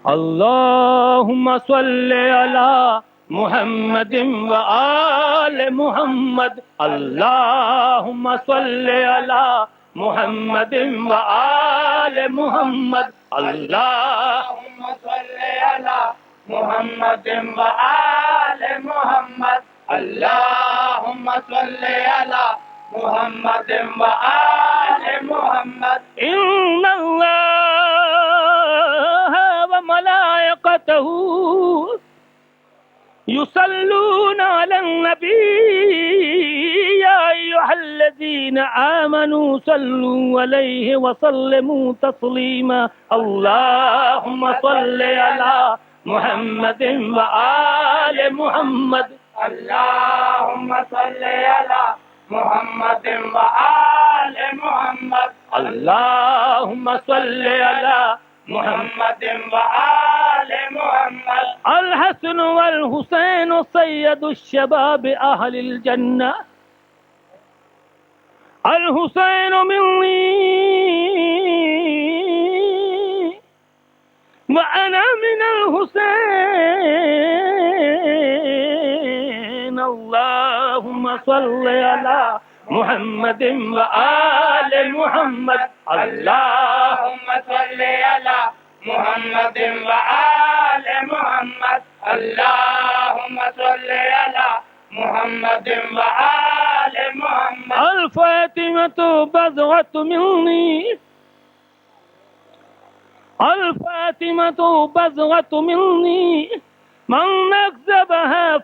[SPEAKER 1] اللہم صلی علی محمد وآل محمد اللهم صل على محمد وآل محمد اللهم صل على محمد وآل محمد اللهم صل على محمد وآل محمد إن الله وملائكته يصلون على النبي يا أيها الذين آمنوا صلوا عليه وسلموا تسليما اللهم صل على محمد وآل محمد اللهم صل على محمد وآل محمد اللهم صل على محمد وآل محمد الحسن والحسين سيد الشباب أهل الجنة الحسين مني وأنا من الحسين اللهم صل على محمد وآل محمد اللهم صل على محمد وآل محمد اللهم صل على محمد وآل محمد الفاطمة بضعة مني الفاطمة بضعة مني من أكذبها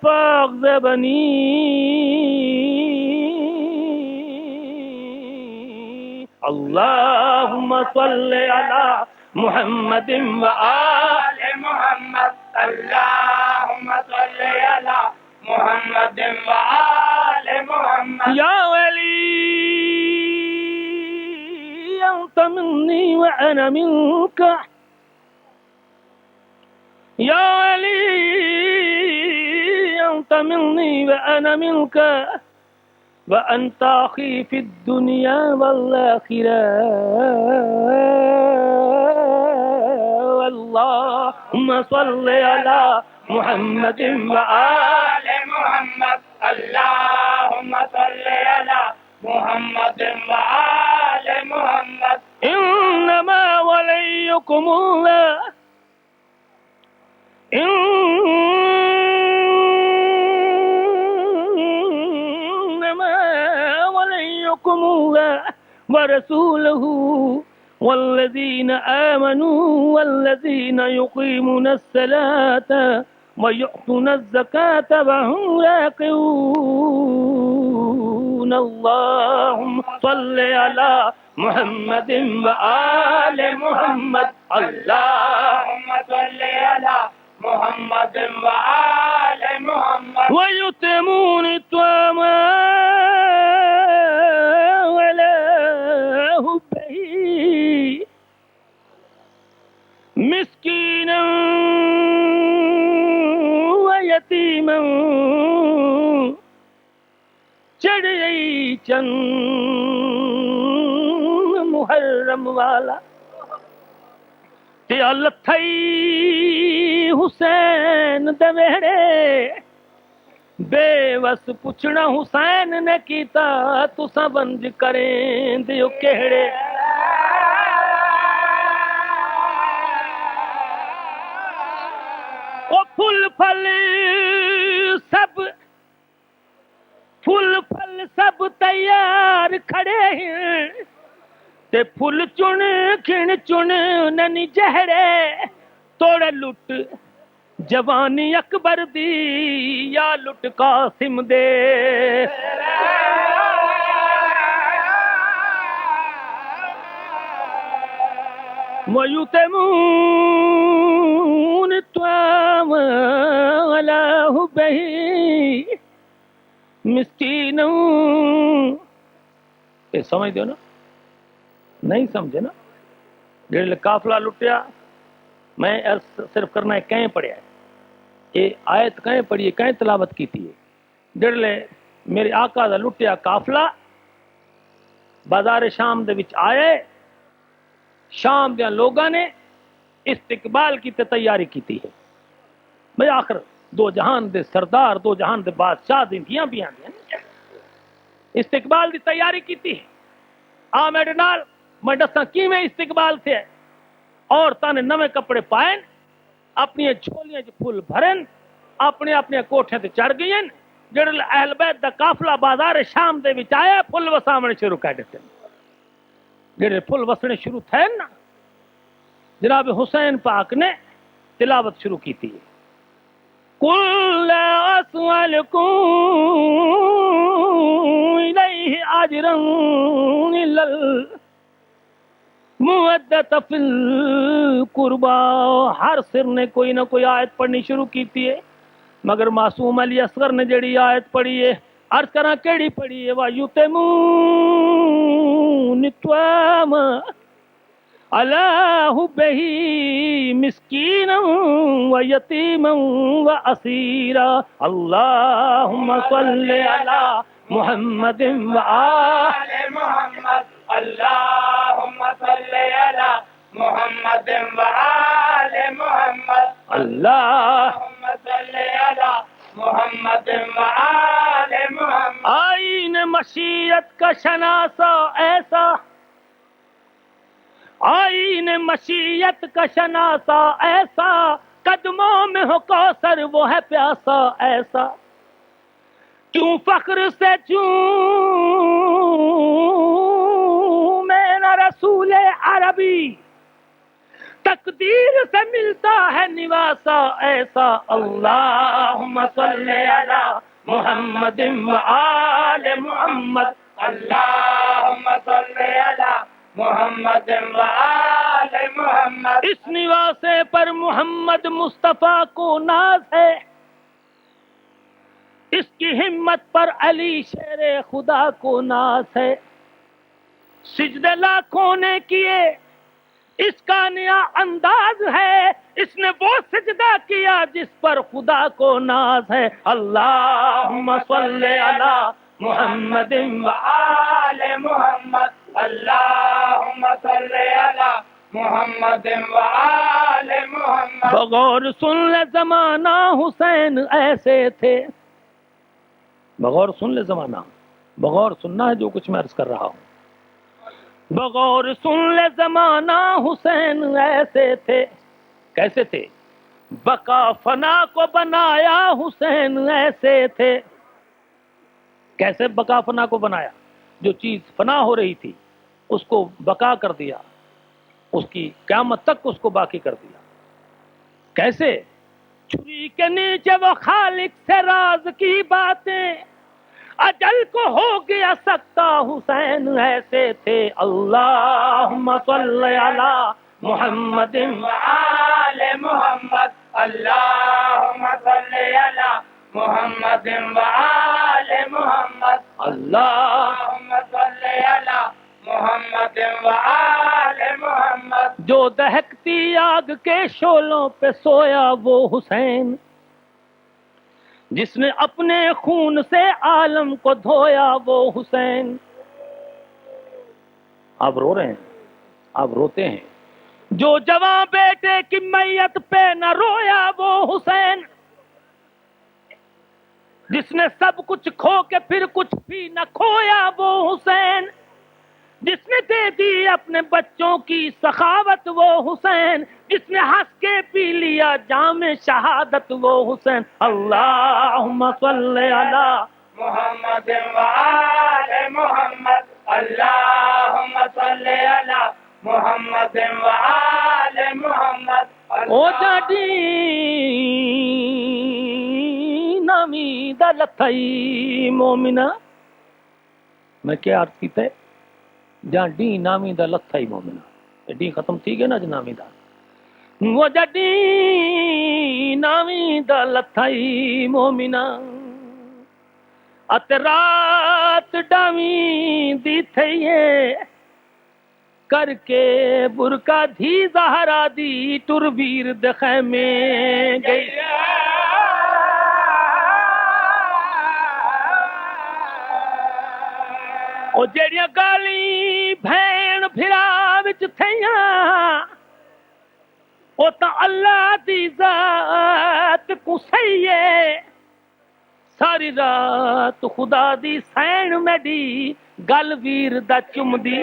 [SPEAKER 1] فأكذبني اللهم صل على محمد وآل محمد اللهم صل على محمد وآل محمد يا ولي أنت مني وأنا منك يا ولي أنت مني وأنا منك وأنت أخي في الدنيا والآخرة اللهم صل على محمد وآل محمد اللهم صل على محمد وآل محمد إنما وليكم الله إنما وليكم الله ورسوله والذين آمنوا والذين يقيمون الصلاة ويؤتون الزكاة وهم راكعون اللهم صل على محمد وآل محمد اللهم صل على محمد وآل محمد ويتمون الطعام على حبه مسكينا ويتيما چڑھئی چند محرم والا تے لتھئی حسین دویڑے بے وس پوچھنا حسین نے کیتا تساں بنج کریں دیو کہڑے او پھل پھل سب تیار کھڑے ہیں تے پھل چن کھن چن ننی جہڑے توڑے لٹ جوانی اکبر دی یا لٹ قاسم دے وَيُتِمُونَ الطَّعَامَ عَلَى حُبِّهِ مسکین یہ سمجھ دو نا نہیں سمجھے نا جڑے قافلہ لٹیا میں صرف کرنا ہے کہیں پڑھیا ہے یہ آیت کہیں پڑھی ہے کہیں تلاوت کی تھی جڑے میرے آقا دا لٹیا قافلہ بازار شام دے وچ آئے شام دے لوگاں نے استقبال کی تیاری کی تھی ہے بھئی آخر دو جہان دے سردار دو جہان دے بادشاہ دیاں بھی آندیاں استقبال دی تیاری کیتی آ میرے نال میں دساں کیویں استقبال تھے عورتاں نے نویں کپڑے پائے اپنی جھولیاں چ پھل بھرن اپنے اپنے کوٹھے تے چڑھ گئیں جڑے اہل بیت دا قافلہ بازار شام دے وچ آیا پھل وساونے شروع کر دتے جڑے پھل وسنے شروع تھے نا جناب حسین پاک نے تلاوت شروع کی تھی قل لا اسألكم الیہ اجرا الا المودۃ فی القربى ہر سر نے کوئی نہ کوئی آیت پڑھنی شروع کی تھی مگر معصوم علی اصغر نے جڑی آیت پڑھی ہے عرض کراں کیڑی پڑھی ہے وَيُطْعِمُونَ الطَّعَامَ عَلَىٰ حُبِّهِ مِسْكِينًا وَيَتِيمًا وَأَسِيرًا اللهم صل على محمد وآل محمد اللهم صل على محمد وآل محمد اللهم صل على محمد وآل محمد آئین مشیت کا شناسا ایسا آئین مشیت کا شناسا ایسا قدموں میں ہو کوثر وہ ہے پیاسا ایسا کیوں فخر سے میرا رسول عربی تقدیر سے ملتا ہے نواسا ایسا اللہم صل علی محمد وآل محمد اللہم صل علی محمد وآل محمد اس نواسے پر محمد مصطفیٰ کو ناز ہے اس کی ہمت پر علی شیر خدا کو ناز ہے سجدے لاکھوں نے کیے اس کا نیا انداز ہے اس نے وہ سجدہ کیا جس پر خدا کو ناز ہے اللہم صل علی محمد وآل محمد اللہم صل علی محمد وآل محمد بغور سن لے زمانہ حسین ایسے تھے بغور سن لے زمانہ بغور سننا ہے جو کچھ میں عرض کر رہا ہوں بغور سن لے زمانہ حسین ایسے تھے کیسے تھے بقا فنا کو بنایا حسین ایسے تھے کیسے بقا فنا کو بنایا جو چیز فنا ہو رہی تھی اس کو بقا کر دیا اس کی قیامت تک اس کو باقی کر دیا کیسے چھری کے نیچے وہ خالق سے راز کی باتیں اجل کو ہو گیا سکتا حسین ایسے تھے اللہم صل علی محمد وآل محمد اللہم صل علی محمد وآل محمد اللہم صل علی محمد وآل محمد جو دہکتی آگ کے شعلوں پہ سویا وہ حسین جس نے اپنے خون سے عالم کو دھویا وہ حسین آپ رو رہے ہیں آپ روتے ہیں جو جوان بیٹے کی میت پہ نہ رویا وہ حسین جس نے سب کچھ کھو کے پھر کچھ بھی نہ کھویا وہ حسین جس نے دے دی اپنے بچوں کی سخاوت وہ حسین جس نے ہنس کے پی لیا جام شہادت وہ حسین اللہم صل علی محمد وآل محمد اللہم صل علی محمد وآل محمد او جاڈی نامی دا لتھائی مومنہ میں کیا عرض کیتا ہے جہاں ڈی نامی دا لتھا ہی مومنہ ڈی ختم تھی گیا نا جنامی دا وہ جڈی نامی دا لتھا ہی مومنہ ات رات ڈامی دی تھئیے کر کے برکا دھی زہرا دی تربیر دخے میں گئی او جیڑیاں گالی بھین بھرا وچ تھیاں او تا اللہ دی ذات کو سہیے ساری رات خدا دی سین میڈی گل ویر دا چمدی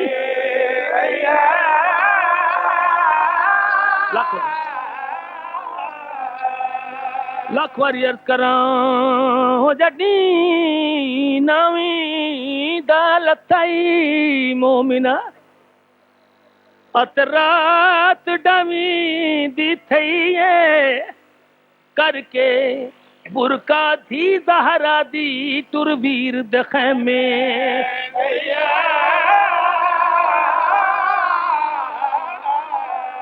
[SPEAKER 1] لکھ واری عرض کراں ہو جڈی نویں دالت آئی مومنا ات رات ڈویں دی تھئی ہے کر کے برکا تھی زہرا دی تر ویر دے خیمے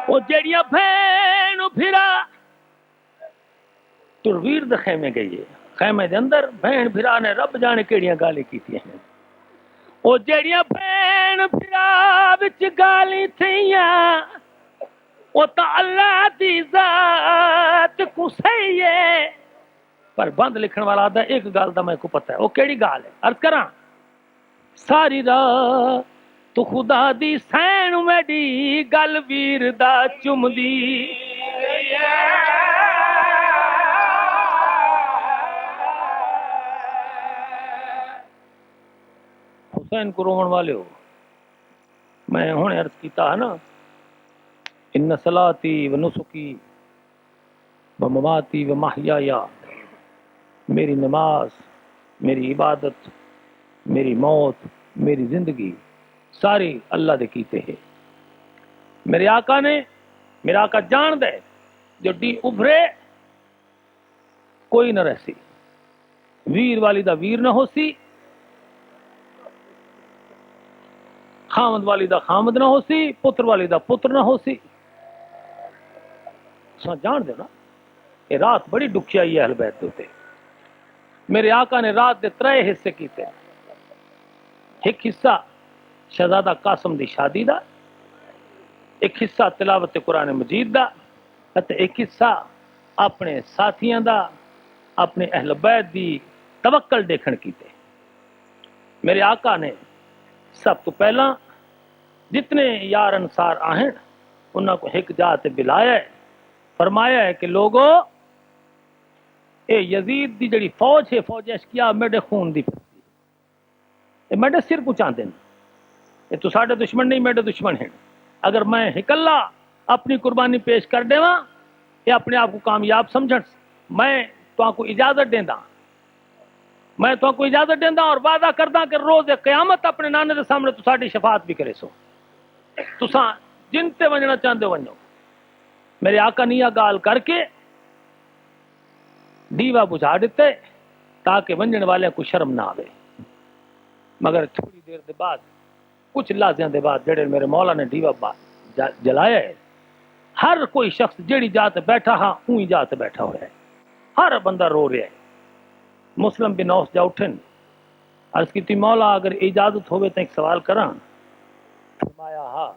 [SPEAKER 1] او جڑیاں بھین پھرا ترویر دے خیمے گئی ہے خیمے دے اندر بہن بھرا نے رب جانے کیڑیاں گالی کیتی ہیں او جڑیاں بہن بھرا وچ گالی تھیاں او تا اللہ دی ذات کو صحیح ہے پر بند لکھن والا دا ایک گال دا میں کو پتہ ہے او کیڑی گال ہے عرض کراں ساری رات تو خدا دی سین میڈی گل ویر دا چمدی حسین کو رومن والے ہو میں ہونے عرض کیتا ہے نا ان صلاتی و نسکی و مماتی و محیایا میری نماز میری عبادت میری موت میری زندگی ساری اللہ دے کیتے ہیں میرے آقا نے میرا آقا جان دے جو ڈی ابھرے کوئی نہ رہسی ویر والی دا ویر نہ ہو سی خامد والی دا خامد نہ ہو سی پتر والی دا پتر نہ ہو سی سا جان دے نا یہ رات بڑی ڈکھی آئی ہے اہل بیت ہوتے میرے آقا نے رات دے 3 حصے کیتے ایک حصہ شہزادہ قاسم دی شادی دا ایک حصہ تلاوت قرآن مجید دا ایک حصہ اپنے ساتھیاں دا اپنے اہل بیت دی توکل دیکھن کیتے میرے آقا نے سب تو پہلا جتنے یار انصار آہن انہاں کو ایک جات بلایا ہے فرمایا ہے کہ لوگو اے یزید دی جڑی فوج ہے فوج اشکیا میڈے خون دی پھرتی اے میڈے سر کو چاہتے ہیں اے تو ساڑھے دشمن نہیں میڈے دشمن ہیں اگر میں ہکلا اپنی قربانی پیش کر دے وہاں یہ اپنے آپ کو کامیاب سمجھن میں تو آپ کو اجازت دیندہ میں تو کو اجازت دیندہ اور وعدہ کردہ کہ روز قیامت اپنے نانے دے سامنے تو ساڑھی شفاعت بھی کرے سو تو جن تے ونجنا چاندے ونجو میرے آقا نیا گال کر کے دیوا بجھا دیتے تاکہ ونجن والے کو شرم نہ آوے مگر تھوڑی دیر دے بعد کچھ لازیاں دے بعد جڑے میرے مولا نے دیوا جلایا ہے ہر کوئی شخص جڑی جات بیٹھا ہاں اونی جات بیٹھا ہوا ہے ہر بندہ رو رہا ہے مسلم بن اوس جا اٹھن عرض کی تھی مولا اگر اجازت ہوئے تو ایک سوال کراں فرمایا ہاں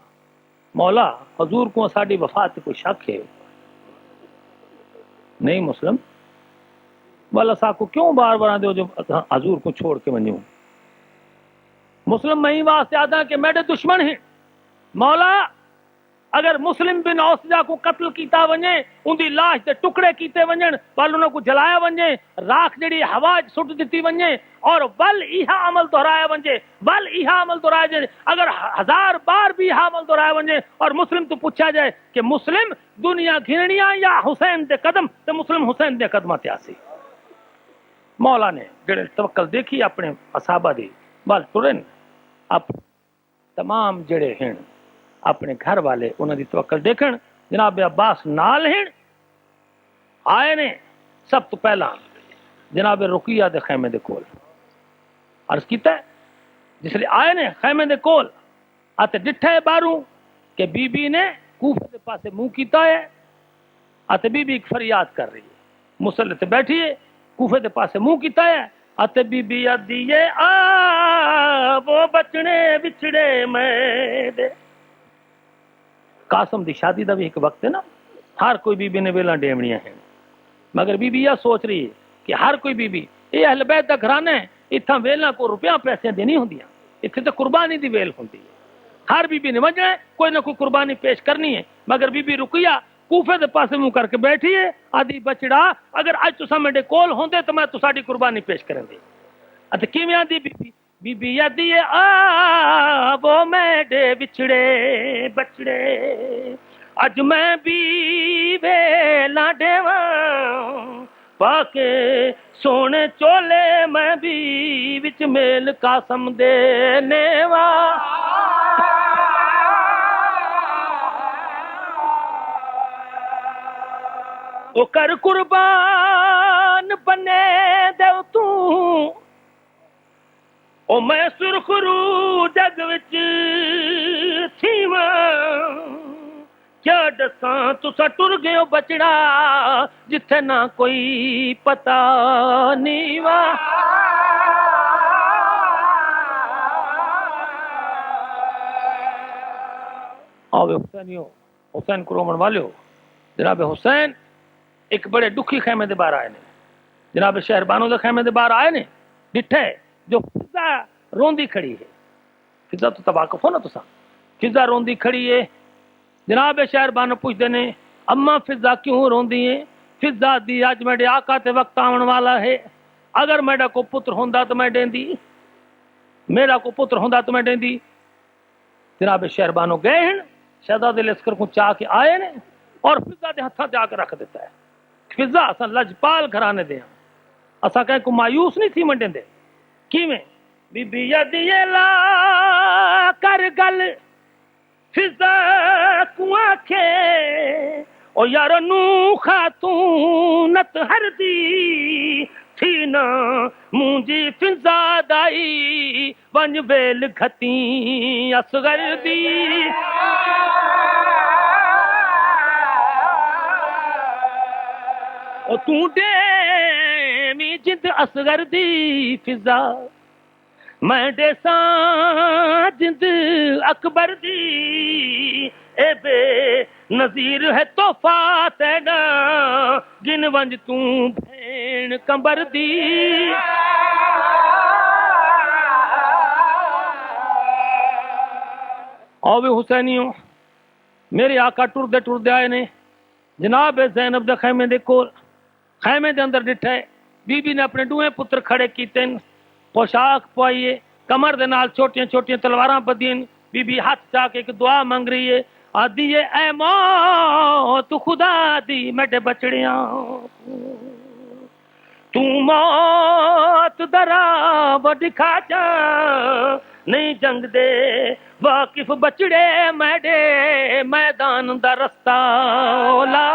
[SPEAKER 1] مولا حضور کو ساڑی وفات کوئی شک ہے نہیں مسلم والا سا کو کیوں بار بار آدھے ہو جو حضور کو چھوڑ کے ونجوں مسلم میں ہی واسطے آدھا کہ میرے دشمن ہیں مولا اگر مسلم بن اوسجا کو قتل کیتا ونجے ان دی لاش دے ٹکڑے کیتے ونجن ول انہاں کو جلایا ونجے راکھ جڑی ہوا سٹ دتی ونجے اور ول ایہا عمل دہرایا ونجے ول ایہا عمل دہرایا جائے اگر 1000 بار بھی ایہا عمل دہرایا ونجے اور مسلم تو پوچھا جائے کہ مسلم دنیا گھنڑیاں یا حسین دے قدم تے مسلم حسین دے قدماں تے آسی مولا نے جڑے توکل دیکھی اپنے اصحابہ دی بل ٹرن اپ تمام جڑے ہیں اپنے گھر والے انہوں دی توکل دیکھن جناب عباس نال ہیں آئے نے سب تو پہلا جناب رقیہ دے خیمے دے کول عرض کیتا ہے جس لئے آئے نے خیمے دے کول آتے ڈٹھے باروں کہ بی بی نے کوفے دے پاسے منہ کیتا ہے آتے بی بی ایک فریاد کر رہی ہے مسلح تے بیٹھی ہے کوفے دے پاسے منہ کیتا ہے آتے بی بی دیئے وہ بچنے بچڑے میں دے قاسم دی شادی دا بھی ایک وقت ہے نا ہر کوئی بی بی نے ویلاں ڈیمڑیاں ہیں مگر بی بی یہ سوچ رہی ہے کہ ہر کوئی بی بی یہ اہل بیت دا گھرانا ہے اتھاں ویلاں کو روپیاں پیسے دینی ہوندیاں اتھے تے قربانی دی ویل ہوندی ہے ہر بی بی نے وجہ ہے کوئی نہ کوئی قربانی پیش کرنی ہے مگر بی بی رقیہ کوفے دے پاسے منہ کر کے بیٹھی ہے. آدھی بچڑا اگر اج تساں میرے کول ہوندے تو میں تساڈی قربانی پیش کرن دی. اتے کیویں آندی بی بی آدھی ہے آ وہ میرے بچڑے بچڑے اج میں بھی ویلا دیواں پاکے سونے چولے میں بھی وچ میل قاسم دے نیوا. او کر قربان بنے دیو تو او میں سرخرو جگ وچ تھیواں کیا دساں تساں ٹر گئے ہو بچڑا جتھے نہ کوئی پتہ نہیں وا. آوے حسینیو حسین کو رومن والیو جناب حسین ایک بڑے دکھی خیمے دے باہر آئے نے. جناب شہربانو دے خیمے دے باہر آئے نے ڈٹھے جو فضا روندی کھڑی ہے. فضا تو واقف ہو نا تساں. فضا روندی کھڑی ہے. جناب شہربانو پوچھتے نے اما فضا کیوں روندی ہے؟ فضا دی اج میرے آقا تے وقت آون والا ہے. اگر میرا کو پتر ہوندا تو میں دیندی. میرا کو پتر ہوندا تو میں دیندی. جناب شہربانو گئے ہیں شہزادے لشکر کو چاہ کے آئے نے اور فضا دے ہتھاں تے آ کے رکھ دیتا ہے. فضا اساں لجپال گھرانے دے ہاں. اساں کہیں کو مایوس نہیں تھی منڈے دے. کیویں بی بی یدی لا کر گل فضا کو آکھے او یار نو خاتونت ہر دی تھی نا مونجی فضا دائی ونج ویل گھتی اصغر دی. او تو دے می جند اصغر دی فضا میں دیساں جند اکبر دی اے بے نظیر ہے تحفہ تینا گن ونج تو بھین کمبر دی. آوے حسینیوں میرے آقا ٹر دے آئے نے جناب زینب دے خیمے دے کول. خیمے دے اندر ڈٹھے بی بی نے اپنے دوئے پتر کھڑے کیتے پوشاک پوائیے کمر دے نال چھوٹیاں چھوٹیاں تلواراں بدین. بی بی ہاتھ چاہ کے ایک دعا منگ رہی ہے آدھی ہے اے موت خدا دی میڈے بچڑیاں تو موت درا دکھا جا نہیں جنگ دے واقف بچڑے میڈے میدان دا رستہ لا.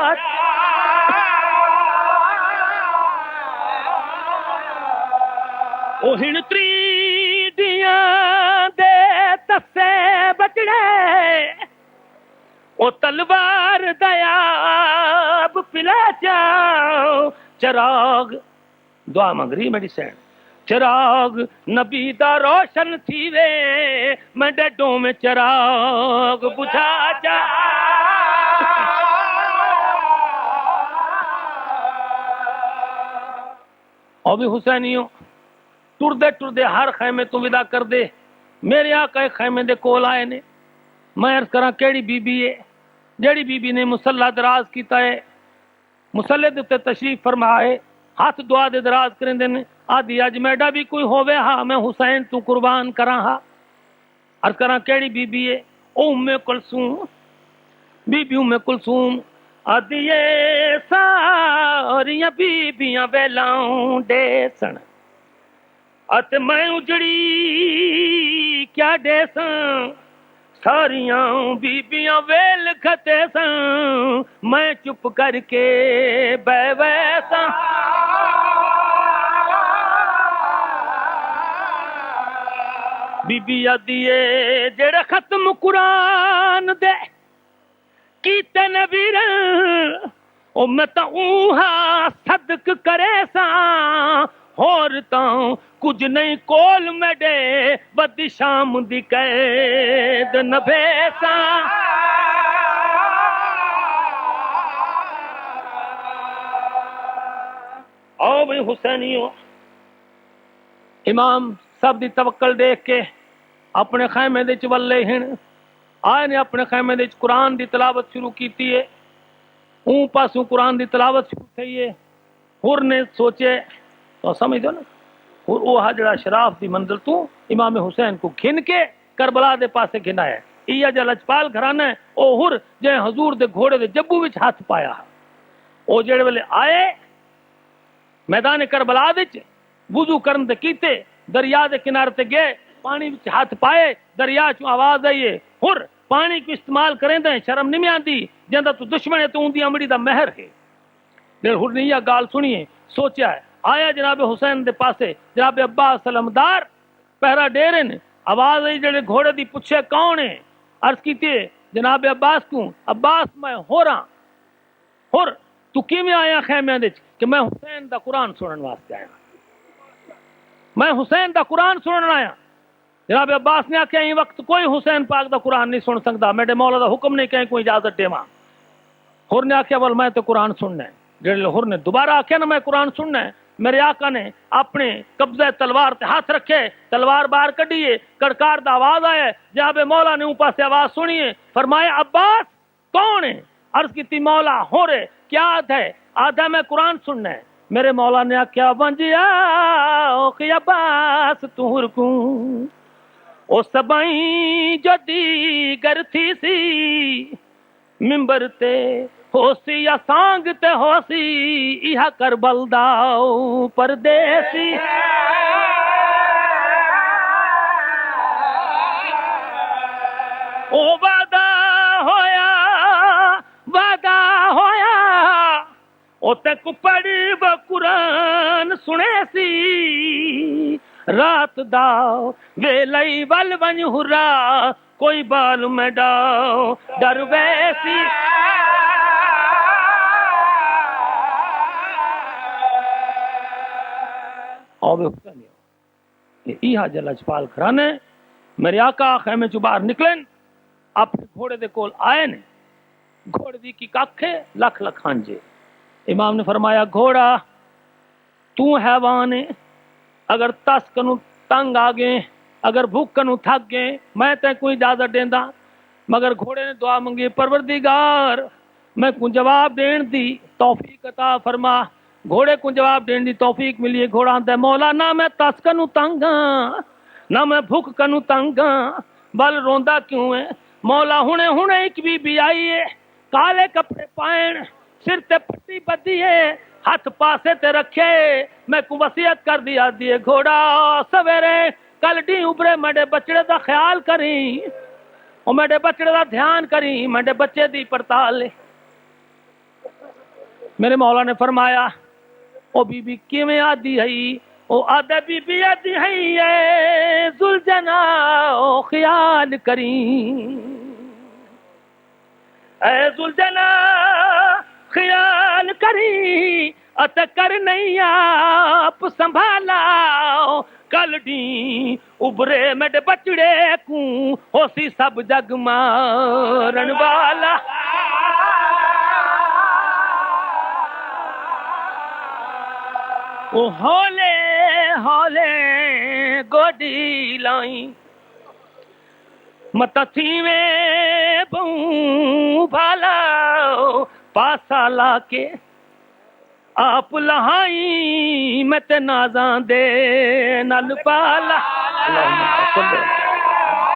[SPEAKER 1] او ہنتری دیاں دے تسے بچڑے او تلوار دیاب پلا جاؤ چراغ دعا منگ رہی میری سین چراغ نبی دا روشن تھی وے میں ڈڈوں میں چراغ بجھا جا. او بھی حسینیوں ٹردے ہر خیمے تو ودا کر دے. میرے آقا ایک خیمے دے کول آئے نے. میں عرض کراں کیڑی بی بی ہے جیڑی بی بی نے مصلا دراز کیتا ہے مصلے دے تے تشریف فرمائے ہاتھ دعا دے دراز کرندے نے. آدھی اج میڈا بھی کوئی ہووے ہاں میں حسین تو قربان کراں ہاں. عرض کراں کیڑی بی بی ہے او ام کلثوم بی بی ام کلثوم. آدھی ساریاں بی بیاں ویلاں دے سن ات میں اجڑی کیا دے سن ساریاں بیبیاں ویل کھتے سن میں چپ کر کے بے ویسا. بی بی آدیے جڑا ختم قرآن دے کیتے نبیر او میں تا اوہا صدق کرے سا اور تاں کچھ نہیں کول میڈے بدی شام دی قید نبھیسا. آؤ بھئی حسینیوں امام سب دی توکل دیکھ کے اپنے خیمے دے چ ولے ہن آئے نے اپنے خیمے دے چ قرآن دی تلاوت شروع کیتی ہے. اون پاسوں قرآن دی تلاوت شروع تھی ہے. ہر نے سوچے تو سمجھ دو نا وہ جڑا شراف دی منزل تو امام حسین کو گھن کے کربلا دے پاسے گھنا ہے. یہ جا لجپال گھرانہ ہے او ہر جے حضور دے گھوڑے دے جبو وچ ہاتھ پایا. او جڑے ویلے آئے میدان کربلا وچ وضو کرن دے کیتے دریا دے کنارے تے گئے پانی وچ ہاتھ پائے دریا چوں آواز آئی ہے ہر پانی کو استعمال کریں دے شرم نہیں آندی جندا تو دشمن ہے تو اون دی امڑی دا مہر ہے. دل ہر نے یہ گال سنیے سوچیا ہے آیا جناب حسین دے پاسے جناب عباس علمدار پہرا ڈیرے نے آواز آئی جڑے گھوڑے دی پوچھے کون ہے عرض کیتے جناب عباس کو عباس میں ہو رہا ہر تو کیویں آیا خیمے دے کہ میں حسین دا قرآن سنن واسطے آیا میں حسین دا قرآن سنن آیا. جناب عباس نے آخیا یہ وقت کوئی حسین پاک دا قرآن نہیں سن سکتا میرے مولا دا حکم نہیں کہیں کوئی اجازت دے ماں. ہر نے آخیا بول میں تو قرآن سننا ہے. جڑے ہر نے دوبارہ آخیا نا میں قرآن سننا ہے میرے آقا نے اپنے قبضہ تلوار تے ہاتھ رکھے تلوار باہر کڈیے کڑکار دا آواز آئے جناب مولا نے اوپر سے آواز سنیے فرمایا عباس کون ہے عرض کی تھی مولا ہو رہے کیا ہے آدھا میں قرآن سننا ہے. میرے مولا نے آخیا ونجیا کہ عباس تہر کو او سبائیں جو دیگر تھی سی ممبر تے ہوسی یا سانگ تے ہوسی ایہا کربل داؤ پردیسی. او وعدہ ہویا او تے کو پڑھی وہ قرآن سنے سی رات داؤ ویلئی ول ونج ہرا کوئی بال میں ڈاؤ ڈر ویسی. یہ لجپال گھرانے میرے آقا خیمے چوں باہر نکلن اپنے گھوڑے دے کول آئے نے گھوڑے دی کی کاکھے لکھ لکھ ہانجے. امام نے فرمایا گھوڑا تو حیوان ہے اگر تس کنو تنگ آ گئے اگر بھوک کنو تھک گئے میں تے کوئی اجازت دیندا مگر گھوڑے نے دعا منگی پروردگار میں کو جواب دین دی توفیق عطا فرما. گھوڑے کو جواب دین دی توفیق ملی. گھوڑا آندا ہے مولا نہ میں تس کنو تنگ ہاں نہ میں بھوک کنو تنگ ہاں بل روندا کیوں ہے مولا ہنے ایک بی آئی ہے کالے کپڑے پائن سر تے پٹی بدی ہے ہاتھ پاسے تے رکھے میں کو وصیت کر دیا دیے گھوڑا سویرے کل ڈی ابرے میرے بچڑے دا خیال کریں اور میرے بچڑے دا دھیان کریں میرے بچے دی پڑتال. میرے مولا نے فرمایا او بی بی کیویں آدھی ہے او آدھا بی بی آدھی ہے ذوالجنا او خیال کریں اے ذوالجنا خیال کری ات کر نہیں آپ سنبھالا کل ڈی ابرے میرے بچڑے کو ہو سی سب جگ مارن والا. وہ ہولے ہولے گوڈی لائی مت تھی میں بوں بھالا پاسا لا کے آپ لہائی میں تے نازاں دے نل پالا.